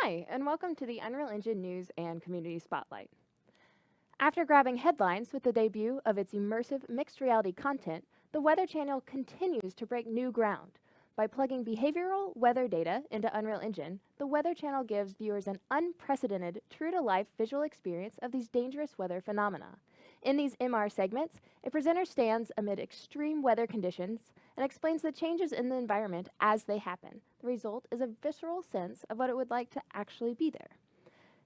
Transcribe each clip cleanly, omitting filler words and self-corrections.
Hi, and welcome to the Unreal Engine News and Community Spotlight. After grabbing headlines with the debut of its immersive mixed reality content, the Weather Channel continues to break new ground. By plugging behavioral weather data into Unreal Engine, the Weather Channel gives viewers an unprecedented, true-to-life visual experience of these dangerous weather phenomena. In these MR segments, a presenter stands amid extreme weather conditions and explains the changes in the environment as they happen. The result is a visceral sense of what it would like to actually be there.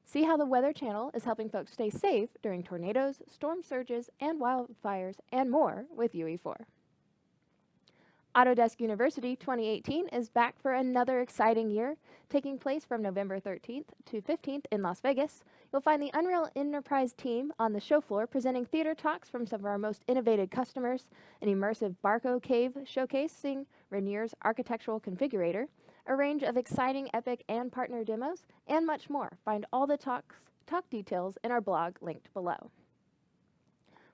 See how the Weather Channel is helping folks stay safe during tornadoes, storm surges, and wildfires, and more with UE4. Autodesk University 2018 is back for another exciting year, taking place from November 13th to 15th in Las Vegas. You'll find the Unreal Enterprise team on the show floor presenting theater talks from some of our most innovative customers, an immersive Barco cave showcasing Rainier's architectural configurator, a range of exciting Epic and partner demos, and much more. Find all the talk details in our blog linked below.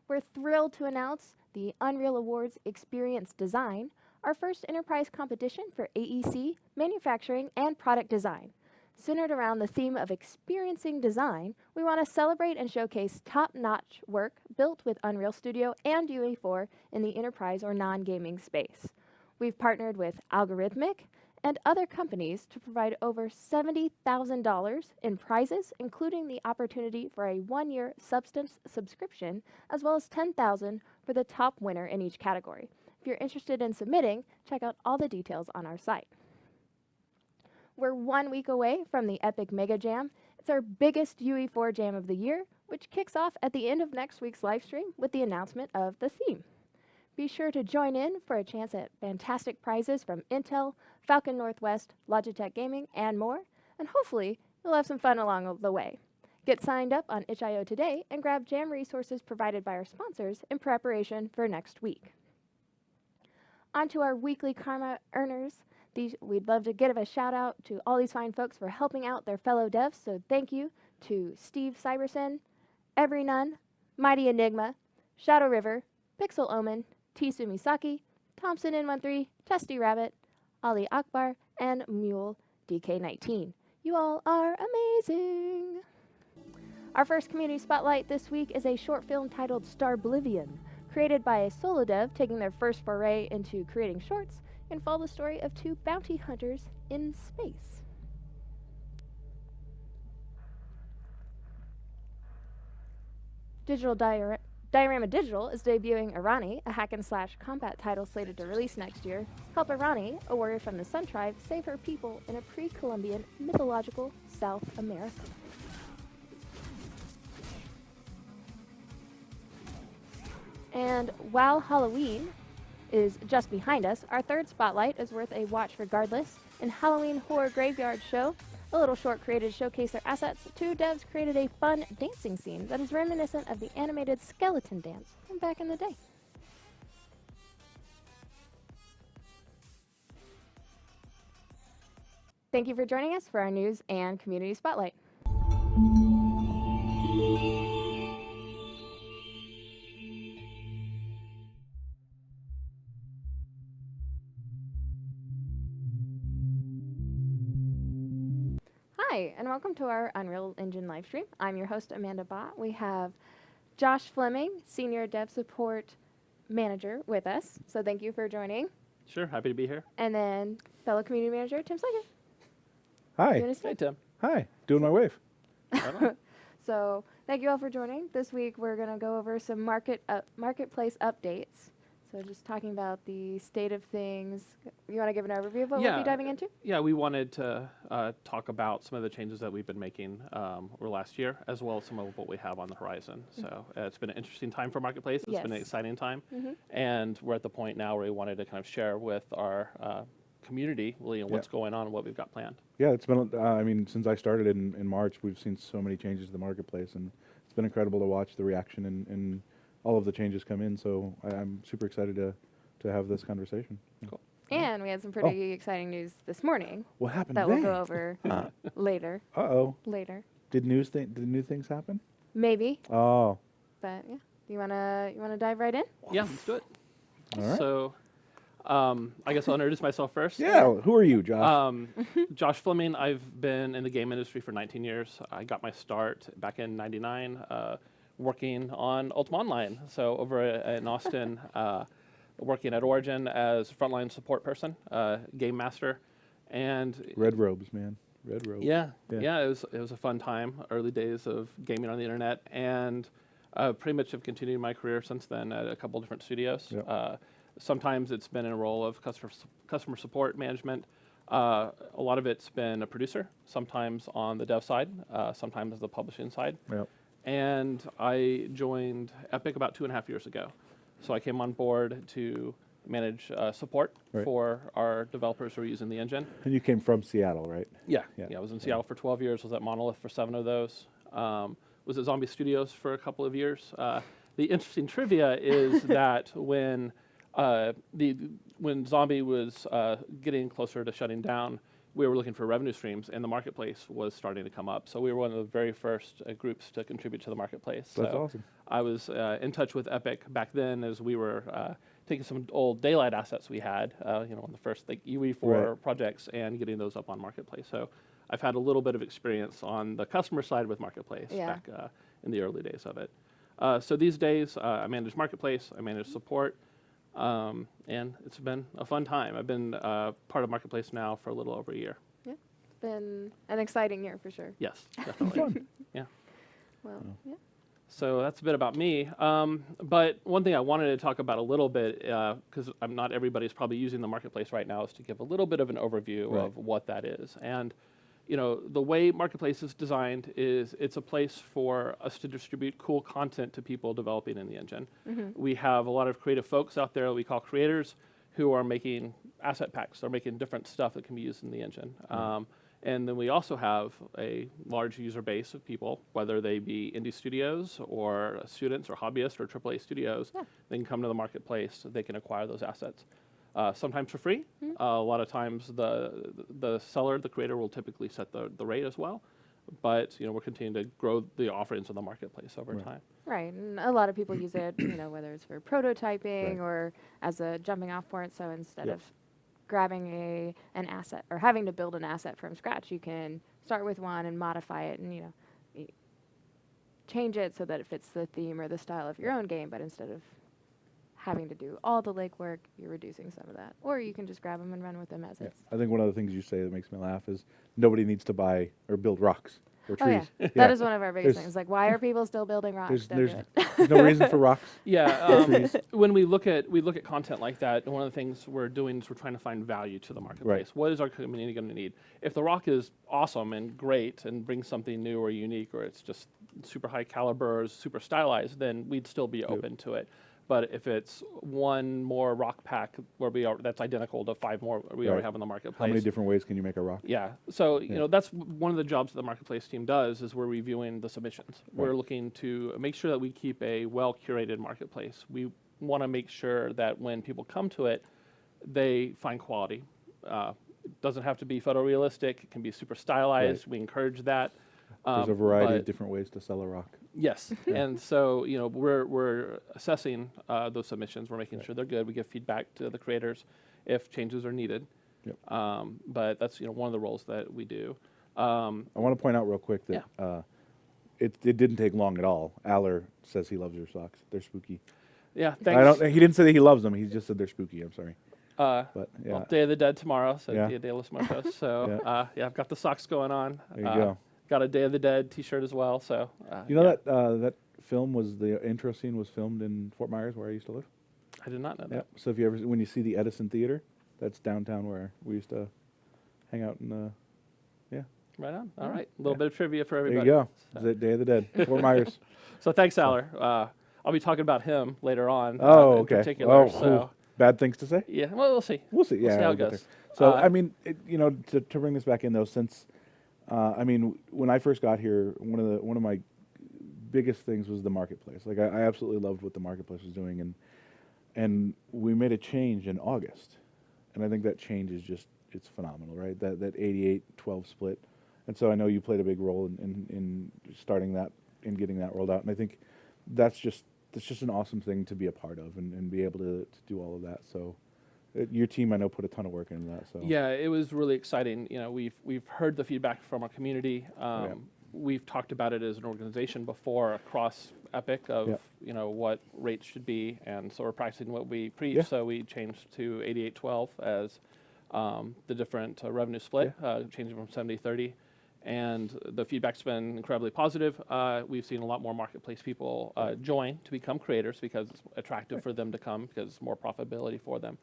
We're thrilled to announce the Unreal Awards Experience Design, our first enterprise competition for AEC, manufacturing, and product design. Centered around the theme of experiencing design, we want to celebrate and showcase top-notch work built with Unreal Studio and UE4 in the enterprise or non-gaming space. We've partnered with Algorithmic and other companies to provide over $70,000 in prizes, including the opportunity for a one-year Substance subscription, as well as $10,000 for the top winner in each category. If you're interested in submitting, check out all the details on our site. We're 1 week away from the Epic MegaJam. It's our biggest UE4 jam of the year, which kicks off at the end of next week's live stream with the announcement of the theme. Be sure to join in for a chance at fantastic prizes from Intel, Falcon Northwest, Logitech Gaming, and more, and hopefully you'll have some fun along the way. Get signed up on itch.io today and grab jam resources provided by our sponsors in preparation for next week. On to our weekly Karma earners. We'd love to give a shout out to all these fine folks for helping out their fellow devs, so thank you to Steve Cyberson, Every Nun, Mighty Enigma, Shadow River, Pixel Omen, T. Sumisaki, Thompson N13, Testy Rabbit, Ali Akbar, and Mule DK19. You all are amazing! Our first community spotlight this week is a short film titled STARBLIVION. Created by a solo dev taking their first foray into creating shorts, and follow the story of two bounty hunters in space. Diorama Digital is debuting Arani, a hack-and-slash combat title slated to release next year. Help Arani, a warrior from the Sun Tribe, save her people in a pre-Columbian mythological South America. And while Halloween is just behind us, our third spotlight is worth a watch regardless. In Halloween Horror Graveyard Show, a little short created to showcase their assets, two devs created a fun dancing scene that is reminiscent of the animated skeleton dance from back in the day. Thank you for joining us for our news and community spotlight. Hi, and welcome to our Unreal Engine livestream. I'm your host, Amanda Bott. We have Josh Fleming, Senior Dev Support Manager, with us. So thank you for joining. Sure, happy to be here. And then fellow Community Manager, Tim Slager. Hi. Hey, Tim. Hi. Doing my wave. So thank you all for joining. This week we're going to go over some marketplace updates. So just talking about the state of things. You want to give an overview of what we'll be diving into? Yeah, we wanted to talk about some of the changes that we've been making over last year, as well as some of what we have on the horizon. So it's been an interesting time for Marketplace. It's been an exciting time. And we're at the point now where we wanted to kind of share with our community really what's going on and what we've got planned. Yeah, it's been, I mean, since I started in March, we've seen so many changes to the Marketplace, and it's been incredible to watch the reaction and all of the changes come in, so I'm super excited to have this conversation. Cool. And we had some pretty exciting news this morning. What happened that today? we'll go over later. Uh-oh. Later. Did new things happen? Maybe. Oh. But yeah. You wanna dive right in? Yeah, let's do it. All right. So I guess I'll introduce myself first. Yeah, who are you, Josh? Josh Fleming. I've been in the game industry for 19 years. I got my start back in '99 working on Ultima Online. So over in Austin, working at Origin as frontline support person, game master, and Red robes, man. Red robes. yeah. It was a fun time. Early days of gaming on the internet, and pretty much have continued my career since then at a couple different studios. Yep. Sometimes it's been in a role of customer support management. A lot of it's been a producer, sometimes on the dev side, sometimes the publishing side. Yep. And I joined Epic about 2.5 years ago. So I came on board to manage support for our developers who are using the engine. And you came from Seattle, right? Yeah. I was in Seattle for 12 years, was at Monolith for 7 of those. Was at Zombie Studios for a couple of years. The interesting trivia is that when Zombie was getting closer to shutting down, we were looking for revenue streams, and the marketplace was starting to come up. So we were one of the very first groups to contribute to the marketplace. That's so awesome. I was in touch with Epic back then as we were taking some old Daylight assets we had, on the first UE4 projects, and getting those up on marketplace. So I've had a little bit of experience on the customer side with marketplace back in the early days of it. So these days, I manage marketplace, I manage support. And it's been a fun time. I've been part of Marketplace now for a little over a year. Yeah, it's been an exciting year for sure. Yes, definitely. Yeah. Well, yeah. So that's a bit about me. But one thing I wanted to talk about a little bit, because not everybody's probably using the Marketplace right now, is to give a little bit of an overview of what that is. And the way Marketplace is designed is it's a place for us to distribute cool content to people developing in the engine. We have a lot of creative folks out there that we call creators who are making asset packs. They're making different stuff that can be used in the engine. And then we also have a large user base of people, whether they be indie studios or students or hobbyists or AAA studios. They can come to the Marketplace. They can acquire those assets. Sometimes for free. A lot of times the seller, the creator, will typically set the rate as well. But we're continuing to grow the offerings of the Marketplace over time. Right, and a lot of people use it, whether it's for prototyping or as a jumping off point. So instead of grabbing an asset or having to build an asset from scratch, you can start with one and modify it and change it so that it fits the theme or the style of your own game. But instead of having to do all the legwork, you're reducing some of that. Or you can just grab them and run with them as is. I think one of the things you say that makes me laugh is nobody needs to buy or build rocks or trees. Oh, yeah. That is one of our biggest things. Like, why are people still building rocks? There's no reason for rocks. When we look at content like that, one of the things we're doing is we're trying to find value to the Marketplace. What is our community going to need? If the rock is awesome and great and brings something new or unique, or it's just super high caliber or super stylized, then we'd still be open to it. But if it's one more rock pack that's identical to 5 more we already have in the Marketplace. How many different ways can you make a rock? Yeah. So, that's one of the jobs that the Marketplace team does, is we're reviewing the submissions. We're looking to make sure that we keep a well-curated Marketplace. We want to make sure that when people come to it, they find quality. It doesn't have to be photorealistic. It can be super stylized. We encourage that. There's a variety of different ways to sell a rock. Yes, and so we're assessing those submissions. We're making sure they're good. We give feedback to the creators if changes are needed. But that's one of the roles that we do. I want to point out real quick that it didn't take long at all. Aller says he loves your socks. They're spooky. Yeah, thanks. He didn't say that he loves them. He just said they're spooky. I'm sorry. But well, Day of the Dead tomorrow, so Dia de los Muertos. So I've got the socks going on. There you go. Got a Day of the Dead T-shirt as well. So that film the intro scene was filmed in Fort Myers, where I used to live. I did not know that. So when you see the Edison Theater, that's downtown where we used to hang out in Right on. All right. A little bit of trivia for everybody. There you go. The Day of the Dead, Fort Myers. So thanks, Aller. I'll be talking about him later on. In particular. So bad things to say? Yeah. Well, we'll see. We'll see. We'll see how it goes. So to bring this back in though, since when I first got here, one of my biggest things was the Marketplace. Like I absolutely loved what the Marketplace was doing, and we made a change in August, and I think that change is it's phenomenal, right? That 88-12 split, and so I know you played a big role in starting that and getting that rolled out, and I think that's just an awesome thing to be a part of and be able to do all of that. So Your team, I know, put a ton of work into that. So Yeah, it was really exciting. You know, we've heard the feedback from our community. We've talked about it as an organization before across Epic of you know what rates should be, and so we're practicing what we preach. Yeah. So we changed to 88/12 as the different revenue split, changing from 70/30. And the feedback's been incredibly positive. We've seen a lot more marketplace people join to become creators because it's attractive for them to come because it's more profitability for them.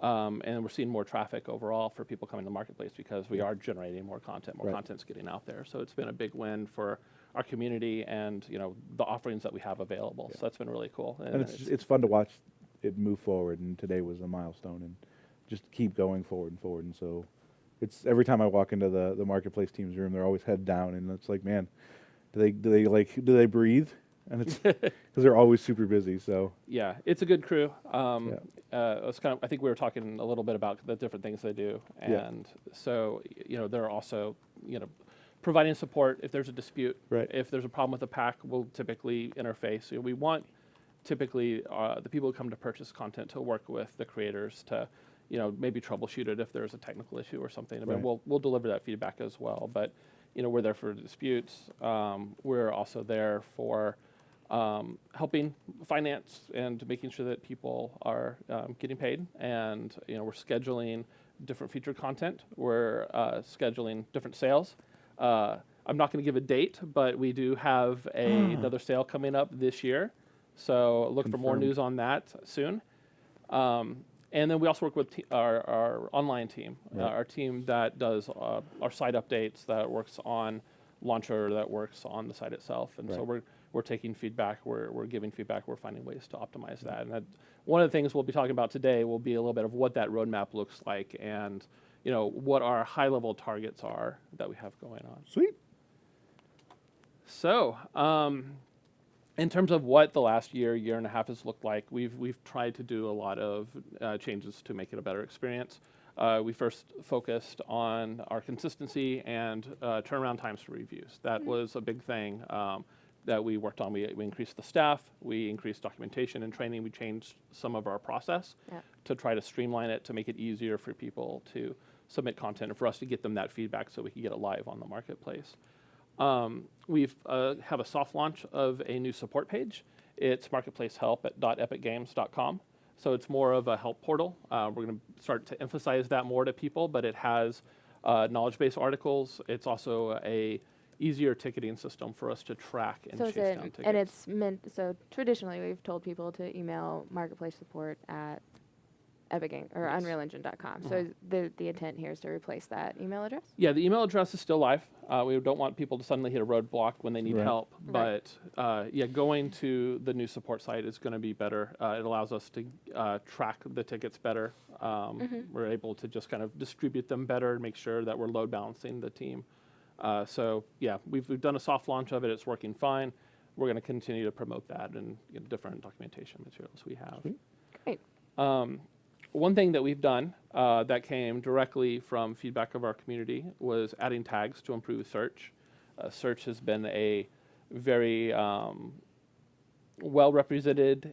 And we're seeing more traffic overall for people coming to the marketplace because we are generating more content. More content's getting out there. So it's been a big win for our community and you know the offerings that we have available. So that's been really cool. And it's fun to watch it move forward. And today was a milestone, and just keep going forward and forward. And so. It's every time I walk into the marketplace team's room, they're always head down, and it's like, man, do they breathe? And it's because they're always super busy. So yeah, it's a good crew. It's kind of, I think we were talking a little bit about the different things they do, and so you know they're also you know providing support if there's a dispute. If there's a problem with the pack, we'll typically interface. You know, we want typically the people who come to purchase content to work with the creators to. You know, maybe troubleshoot it if there's a technical issue or something. I mean, we'll deliver that feedback as well. But you know, we're there for disputes. We're also there for helping finance and making sure that people are getting paid. And you know, we're scheduling different featured content. We're scheduling different sales. I'm not going to give a date, but we do have another sale coming up this year. So look for more news on that soon. And then we also work with our online team, our team that does our site updates, that works on Launcher, that works on the site itself. And so we're taking feedback, we're giving feedback, we're finding ways to optimize that. And one of the things we'll be talking about today will be a little bit of what that roadmap looks like and you know what our high-level targets are that we have going on. Sweet. So. In terms of what the last year and a half has looked like, we've tried to do a lot of changes to make it a better experience. We first focused on our consistency and turnaround times for reviews. That was a big thing that we worked on. We increased the staff, we increased documentation and training, we changed some of our process to try to streamline it, to make it easier for people to submit content and for us to get them that feedback so we can get it live on the marketplace. We've have a soft launch of a new support page. It's marketplacehelp.epicgames.com. So it's more of a help portal. We're going to start to emphasize that more to people, but it has knowledge-based articles. It's also a easier ticketing system for us to track and chase down tickets. And it's meant, so traditionally we've told people to email marketplace support at Epic Games or UnrealEngine.com. So the intent here is to replace that email address? Yeah, the email address is still live. We don't want people to suddenly hit a roadblock when they need help. But yeah, going to the new support site is going to be better. It allows us to track the tickets better. We're able to just kind of distribute them better and make sure that we're load balancing the team. So yeah, we've done a soft launch of it. It's working fine. We're going to continue to promote that and different documentation materials we have. Great. One thing that we've done that came directly from feedback of our community was adding tags to improve search. Search has been a very well-represented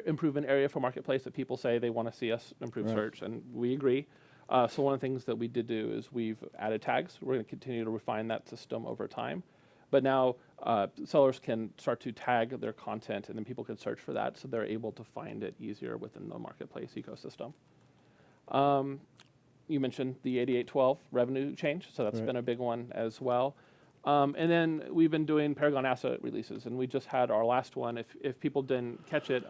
improvement area for Marketplace that people say they want to see us improve search, and we agree. So one of the things that we did do is we've added tags. We're going to continue to refine that system over time. But now sellers can start to tag their content, and then people can search for that, so they're able to find it easier within the Marketplace ecosystem. You mentioned the 8812 revenue change, so that's been a big one as well. And then we've been doing Paragon asset releases, and we just had our last one. If people didn't catch it,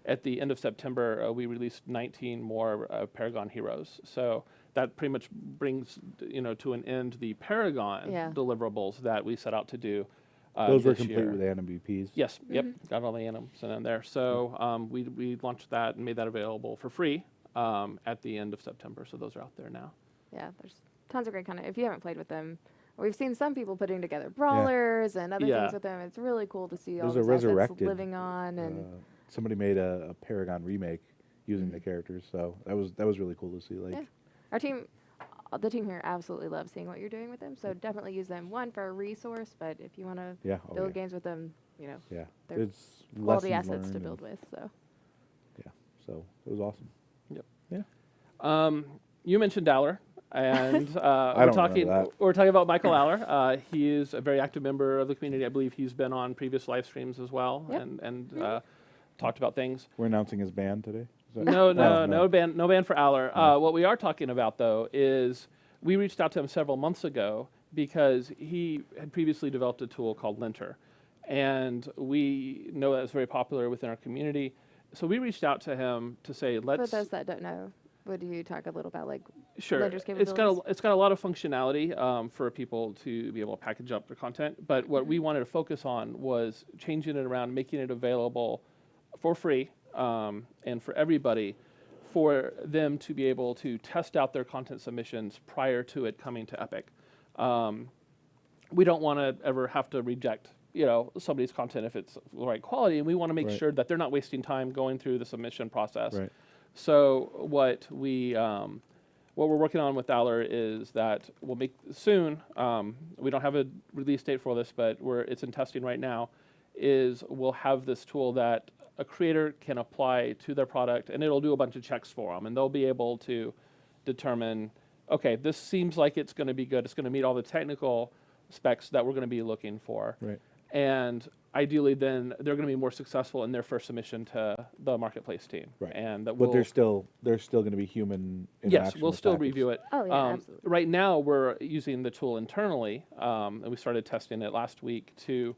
at the end of September, we released 19 more Paragon heroes. So that pretty much brings to an end the Paragon deliverables that we set out to do. Those were complete with NMVPs. Yes, yep, got all the animals in there. So we launched that and made that available for free at the end of September. So those are out there now. Yeah, there's tons of great content. If you haven't played with them, we've seen some people putting together brawlers and other things with them. It's really cool to see all those assets living on. And somebody made a Paragon remake using the characters, so that was really cool to see. Like, our team, the team here absolutely loves seeing what you're doing with them. So definitely use them, one, for a resource, but if you want to build games with them, they're it's quality assets to build with. So so it was awesome. Yep. Yeah. You mentioned Aller, and I don't remember that. we're talking about Michael Aller. He is a very active member of the community. I believe he's been on previous live streams as well, Yep. and talked about things. We're announcing his band today? No ban for Aller. What we are talking about, though, is we reached out to him several months ago because he had previously developed a tool called Linter, and we know that it's very popular within our community. So we reached out to him to say, let's... For those that don't know, would you talk a little about like Sure. Linter's It's got a lot of functionality for people to be able to package up their content, but what we wanted to focus on was changing it around, making it available for free and for everybody, for them to be able to test out their content submissions prior to it coming to Epic. We don't want to ever have to reject, somebody's content if it's the right quality, and we want to make sure that they're not wasting time going through the submission process. Right. So what we're working on with Aller is that we'll make soon. We don't have a release date for this, but it's in testing right now. We'll have this tool that a creator can apply to their product, and it'll do a bunch of checks for them, and they'll be able to determine, okay, this seems like it's going to be good. It's going to meet all the technical specs that we're going to be looking for. Right. And ideally, then they're going to be more successful in their first submission to the marketplace team. Right. And that but there's still going to be human interaction. Yes, we'll still review it. Oh yeah, absolutely. Right now, we're using the tool internally, and we started testing it last week to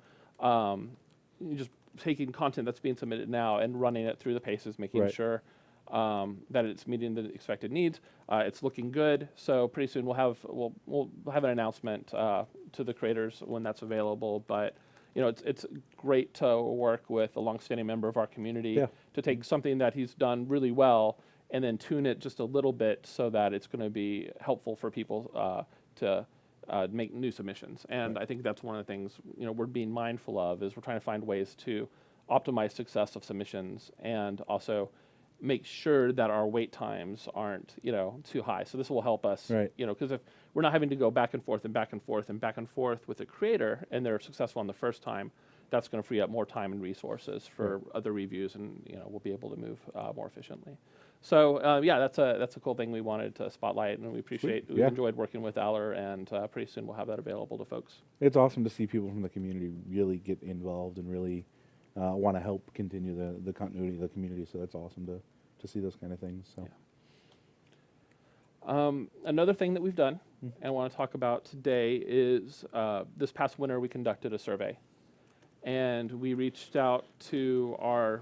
just taking content that's being submitted now and running it through the paces, making sure that it's meeting the expected needs. It's looking good, so pretty soon we'll have an announcement to the creators when that's available. But it's great to work with a longstanding member of our community to take something that he's done really well and then tune it just a little bit so that it's going to be helpful for people to make new submissions. And I think that's one of the things we're being mindful of, is we're trying to find ways to optimize success of submissions and also make sure that our wait times aren't too high. So this will help us, because if we're not having to go back and forth and back and forth and back and forth with a creator and they're successful on the first time, that's going to free up more time and resources for other reviews, and we'll be able to move more efficiently. So that's a cool thing we wanted to spotlight, and we appreciate. We've enjoyed working with Aller, and pretty soon we'll have that available to folks. It's awesome to see people from the community really get involved and really want to help continue the continuity of the community. So that's awesome to see those kind of things. So. Another thing that we've done and I want to talk about today is this past winter we conducted a survey. And we reached out to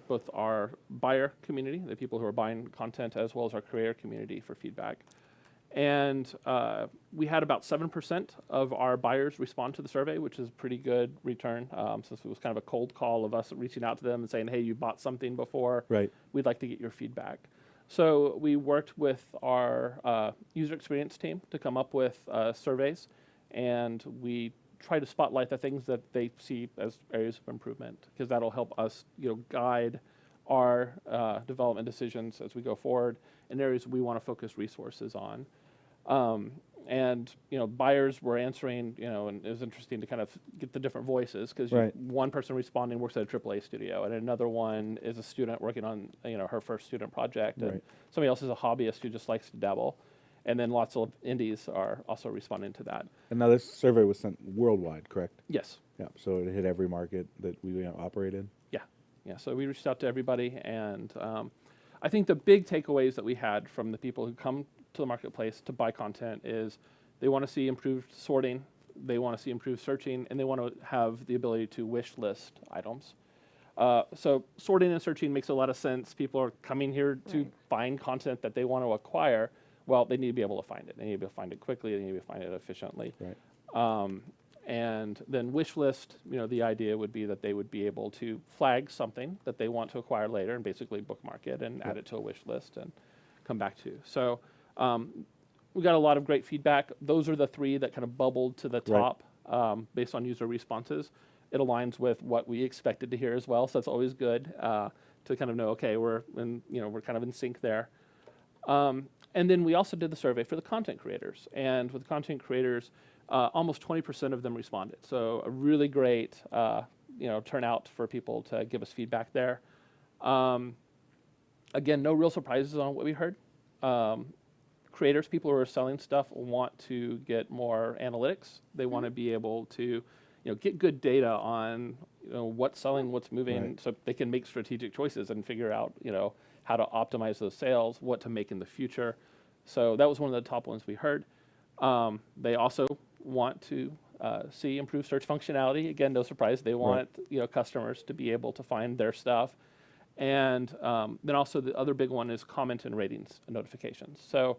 both our buyer community, the people who are buying content, as well as our creator community for feedback. And we had about 7% of our buyers respond to the survey, which is a pretty good return, since it was kind of a cold call of us reaching out to them and saying, hey, you bought something before. Right. We'd like to get your feedback. So we worked with our user experience team to come up with surveys, and we try to spotlight the things that they see as areas of improvement, because that'll help us, guide our development decisions as we go forward in areas we want to focus resources on. And buyers were answering, and it was interesting to kind of get the different voices, because one person responding works at a AAA studio, and another one is a student working on her first student project, and somebody else is a hobbyist who just likes to dabble. And then lots of indies are also responding to that. And now this survey was sent worldwide, correct? Yes. Yeah. So it hit every market that we operate in? Yeah. Yeah. So we reached out to everybody. And I think the big takeaways that we had from the people who come to the marketplace to buy content is they want to see improved sorting, they want to see improved searching, and they want to have the ability to wish list items. So sorting and searching makes a lot of sense. People are coming here to find content that they want to acquire. Well, they need to be able to find it. They need to be able to find it quickly. They need to be able to find it efficiently. Right. And then wish list, the idea would be that they would be able to flag something that they want to acquire later and basically bookmark it and add it to a wish list and come back to. So we got a lot of great feedback. Those are the three that kind of bubbled to the top based on user responses. It aligns with what we expected to hear as well. So it's always good to kind of know, okay, we're kind of in sync there. And then we also did the survey for the content creators. And with content creators, almost 20% of them responded. So a really great turnout for people to give us feedback there. Again, no real surprises on what we heard. creators, people who are selling stuff, want to get more analytics. They want to be able to, get good data on, what's selling, what's moving, so they can make strategic choices and figure out, how to optimize those sales, what to make in the future. So that was one of the top ones we heard. They also want to see improved search functionality. Again, no surprise. They want customers to be able to find their stuff. And then also the other big one is comment and ratings notifications. So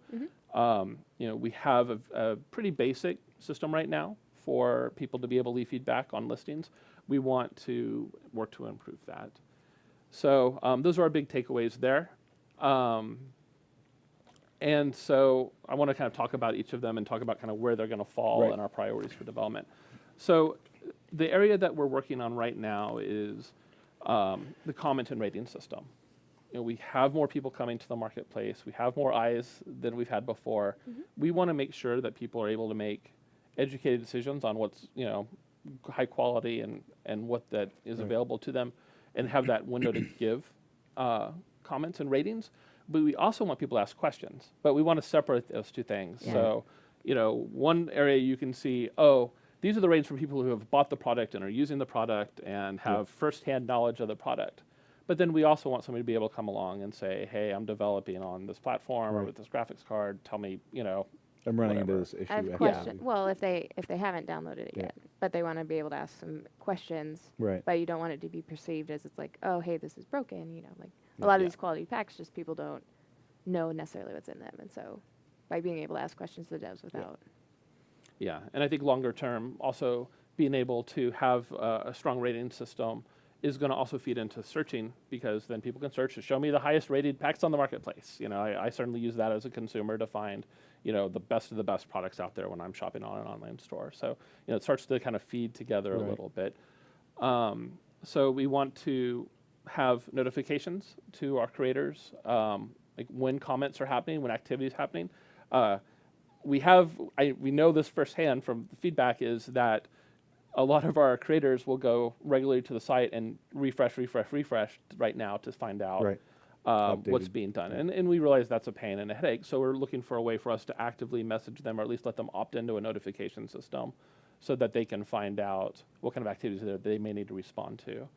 we have a pretty basic system right now for people to be able to leave feedback on listings. We want to work to improve that. So those are our big takeaways there. And so I want to kind of talk about each of them and talk about kind of where they're going to fall in our priorities for development. So the area that we're working on right now is the comment and rating system. We have more people coming to the marketplace. We have more eyes than we've had before. We want to make sure that people are able to make educated decisions on what's high quality and what that is available to them, and have that window to give comments and ratings. But we also want people to ask questions. But we want to separate those two things. Yeah. So, one area you can see, these are the ratings from people who have bought the product and are using the product and have firsthand knowledge of the product. But then we also want somebody to be able to come along and say, hey, I'm developing on this platform or with this graphics card. Tell me, I'm running into this issue. I have a question. Well, if they haven't downloaded it yet, but they want to be able to ask some questions, but you don't want it to be perceived as it's like, oh, hey, this is broken. Like a lot of these quality packs, just people don't know necessarily what's in them, and so by being able to ask questions to the devs without. Yeah, and I think longer term, also being able to have a strong rating system is going to also feed into searching, because then people can search to show me the highest rated packs on the marketplace. I certainly use that as a consumer to find, the best of the best products out there when I'm shopping on an online store. So, it starts to kind of feed together a little bit. So we want to have notifications to our creators, like when comments are happening, when activity is happening. We know this firsthand from the feedback is that a lot of our creators will go regularly to the site and refresh right now to find out what's being done. And we realize that's a pain and a headache. So we're looking for a way for us to actively message them, or at least let them opt into a notification system so that they can find out what kind of activities they may need to respond to.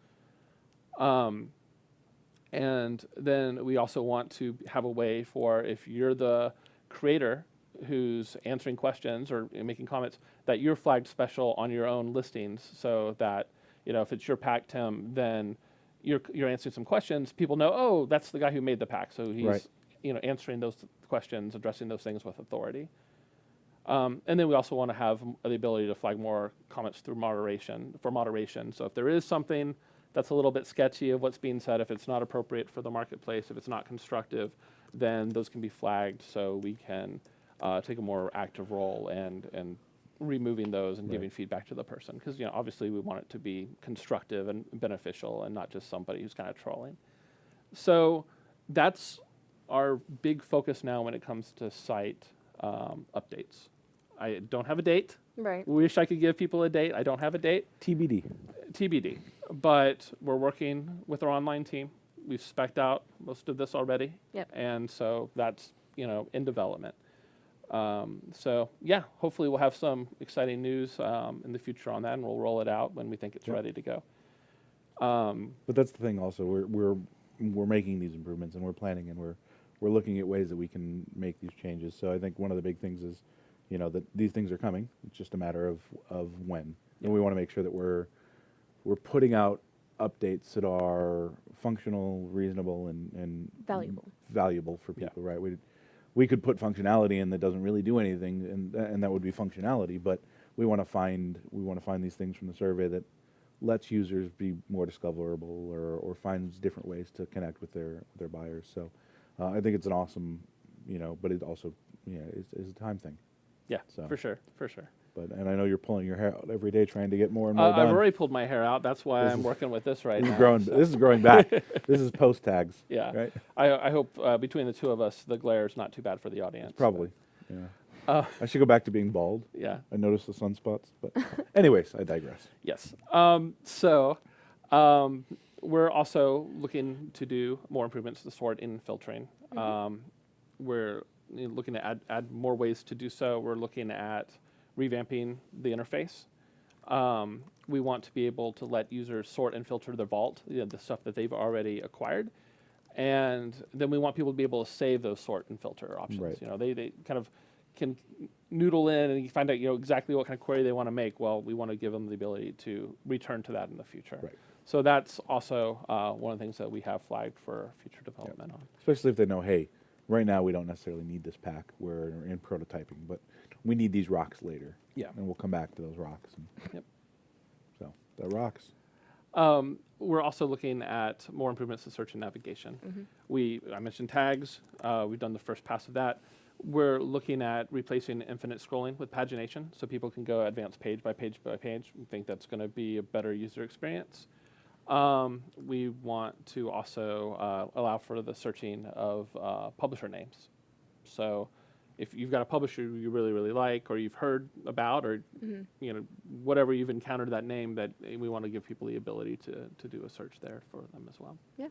And then we also want to have a way for, if you're the creator who's answering questions or making comments, that you're flagged special on your own listings, so that if it's your pack, Tim, then you're answering some questions. People know, oh, that's the guy who made the pack, so he's answering those questions, addressing those things with authority. And then we also want to have the ability to flag more comments through moderation. So if there is something that's a little bit sketchy of what's being said, if it's not appropriate for the marketplace, if it's not constructive, then those can be flagged so we can take a more active role and removing those and giving feedback to the person. Because obviously we want it to be constructive and beneficial and not just somebody who's kind of trolling. So that's our big focus now when it comes to site updates. I don't have a date. Right. Wish I could give people a date. I don't have a date. TBD. But we're working with our online team. We've spec'd out most of this already. Yep. And so that's, in development. So yeah, hopefully we'll have some exciting news in the future on that, and we'll roll it out when we think it's ready to go. But that's the thing also, we're making these improvements, and we're planning, and we're looking at ways that we can make these changes. So I think one of the big things is, that these things are coming. It's just a matter of when. And we want to make sure that we're putting out updates that are functional, reasonable, and valuable for people, right? We could put functionality in that doesn't really do anything, and that would be functionality. But we want to find these things from the survey that lets users be more discoverable, or finds different ways to connect with their buyers. So I think it's an awesome, but it also is a time thing. Yeah, so. For sure. And I know you're pulling your hair out every day trying to get more and more done. I've already pulled my hair out. That's why I'm working with this right now. This is growing back. This is post tags. Yeah. Right? I hope between the two of us, the glare is not too bad for the audience. Probably. Yeah. I should go back to being bald. Yeah. I noticed the sunspots. But anyways, I digress. Yes. So we're also looking to do more improvements to sort in filtering. We're looking to add more ways to do so. We're looking at revamping the interface. We want to be able to let users sort and filter their vault, the stuff that they've already acquired. And then we want people to be able to save those sort and filter options. Right. They kind of can noodle in and you find out exactly what kind of query they want to make. Well, we want to give them the ability to return to that in the future. Right. So that's also one of the things that we have flagged for future development on. Especially if they know, hey, right now we don't necessarily need this pack. We're in prototyping, but we need these rocks later. Yeah. And we'll come back to those rocks. Yep. So that rocks. We're also looking at more improvements to search and navigation. I mentioned tags. We've done the first pass of that. We're looking at replacing infinite scrolling with pagination, so people can go advanced page by page by page. We think that's going to be a better user experience. We want to also allow for the searching of publisher names. So if you've got a publisher you really, really like, or you've heard about, or whatever you've encountered that name, that we want to give people the ability to do a search there for them as well. Yeah.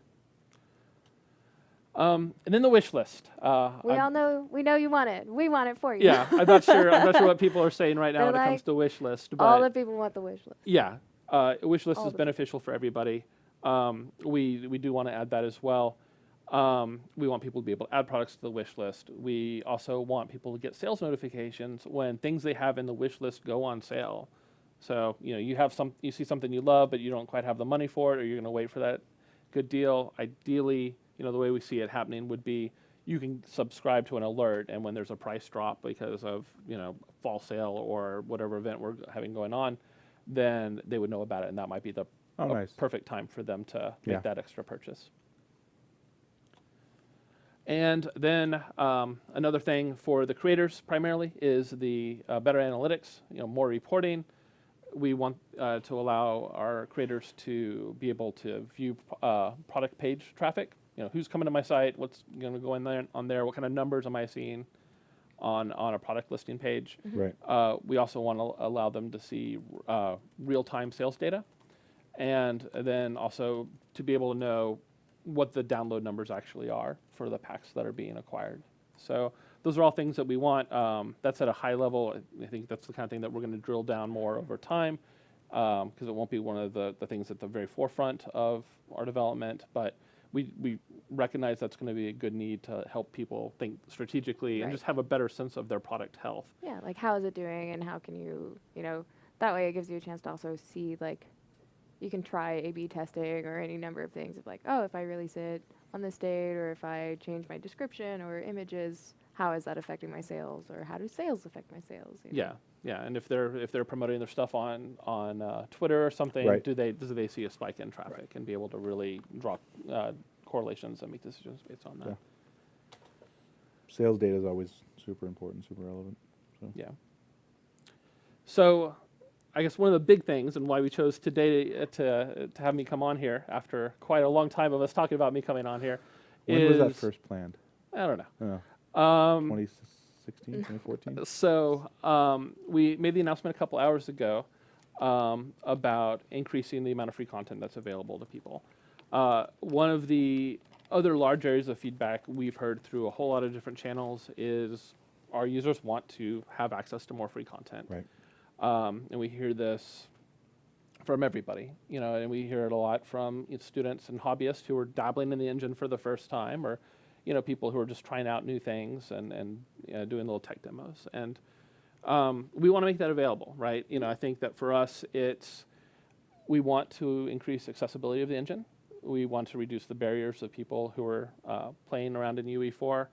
And then the wish list. We know you want it. We want it for you. Yeah, I'm not sure what people are saying right now when it comes to wish list. But all the people want the wish list. Yeah, wish list All is beneficial for everybody. We do want to add that as well. We want people to be able to add products to the wish list. We also want people to get sales notifications when things they have in the wish list go on sale. So you see something you love, but you don't quite have the money for it, or you're going to wait for that good deal. Ideally, the way we see it happening would be you can subscribe to an alert, and when there's a price drop because of fall sale or whatever event we're having going on, then they would know about it, and that might be the perfect time for them to make that extra purchase. And then another thing for the creators primarily is the better analytics, more reporting. We want to allow our creators to be able to view product page traffic. Who's coming to my site, what's going to go in there on there, what kind of numbers am I seeing on a product listing page. Right. We also want to allow them to see real-time sales data, and then also to be able to know what the download numbers actually are for the packs that are being acquired. So those are all things that we want. That's at a high level. I think that's the kind of thing that we're going to drill down more over time, because it won't be one of the things at the very forefront of our development, but we recognize that's going to be a good need to help people think strategically and just have a better sense of their product health. Yeah, like how is it doing, and how can you, that way it gives you a chance to also see, like, you can try A/B testing or any number of things of like, oh, if I release it on this date, or if I change my description or images, how is that affecting my sales, or how do sales affect my sales? Yeah, and if they're promoting their stuff on Twitter or something, do they see a spike in traffic and be able to really draw correlations and make decisions based on that? Yeah. Sales data is always super important, super relevant. So. Yeah. So I guess one of the big things, and why we chose today to have me come on here after quite a long time of us talking about me coming on here, when was that first planned? I don't know. 2016, 2014? So we made the announcement a couple hours ago about increasing the amount of free content that's available to people. One of the other large areas of feedback we've heard through a whole lot of different channels is our users want to have access to more free content. Right. And we hear this from everybody, and we hear it a lot from students and hobbyists who are dabbling in the engine for the first time, or people who are just trying out new things and doing little tech demos. And we want to make that available, right? I think that for us, we want to increase accessibility of the engine. We want to reduce the barriers of people who are playing around in UE4.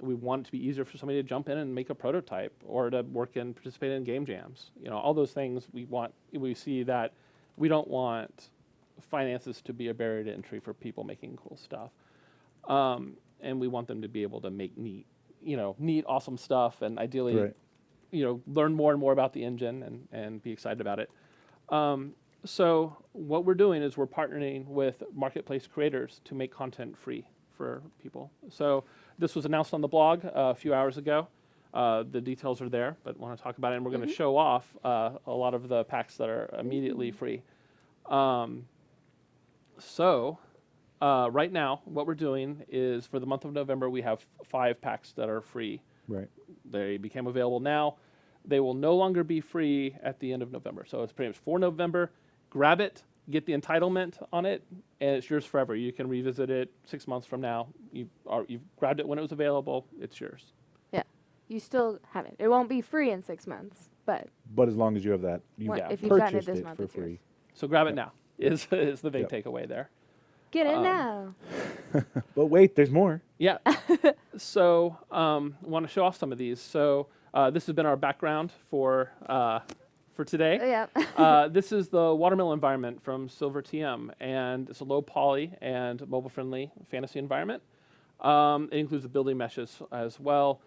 We want it to be easier for somebody to jump in and make a prototype, or to work and participate in game jams. All those things we want. We see that we don't want finances to be a barrier to entry for people making cool stuff. And we want them to be able to make neat, awesome stuff, and ideally, learn more and more about the engine and be excited about it. So what we're doing is we're partnering with marketplace creators to make content free for people. So this was announced on the blog a few hours ago. The details are there, but want to talk about it, and we're going to show off a lot of the packs that are immediately free. So right now, what we're doing is for the month of November, we have 5 packs that are free. Right. They became available now. They will no longer be free at the end of November. So it's pretty much for November. Grab it, get the entitlement on it, and it's yours forever. You can revisit it 6 months from now. You've grabbed it when it was available. It's yours. Yeah. You still have it. It won't be free in 6 months, but as long as you have that, you if you've gotten it purchased this it month, for it's yours. free. So grab it now is the big takeaway there. Get in now. But wait, there's more. Yeah. So I want to show off some of these. So this has been our background for today. Yeah. This is the watermill environment from Silver TM, and it's a low poly and mobile-friendly fantasy environment. It includes the building meshes as well,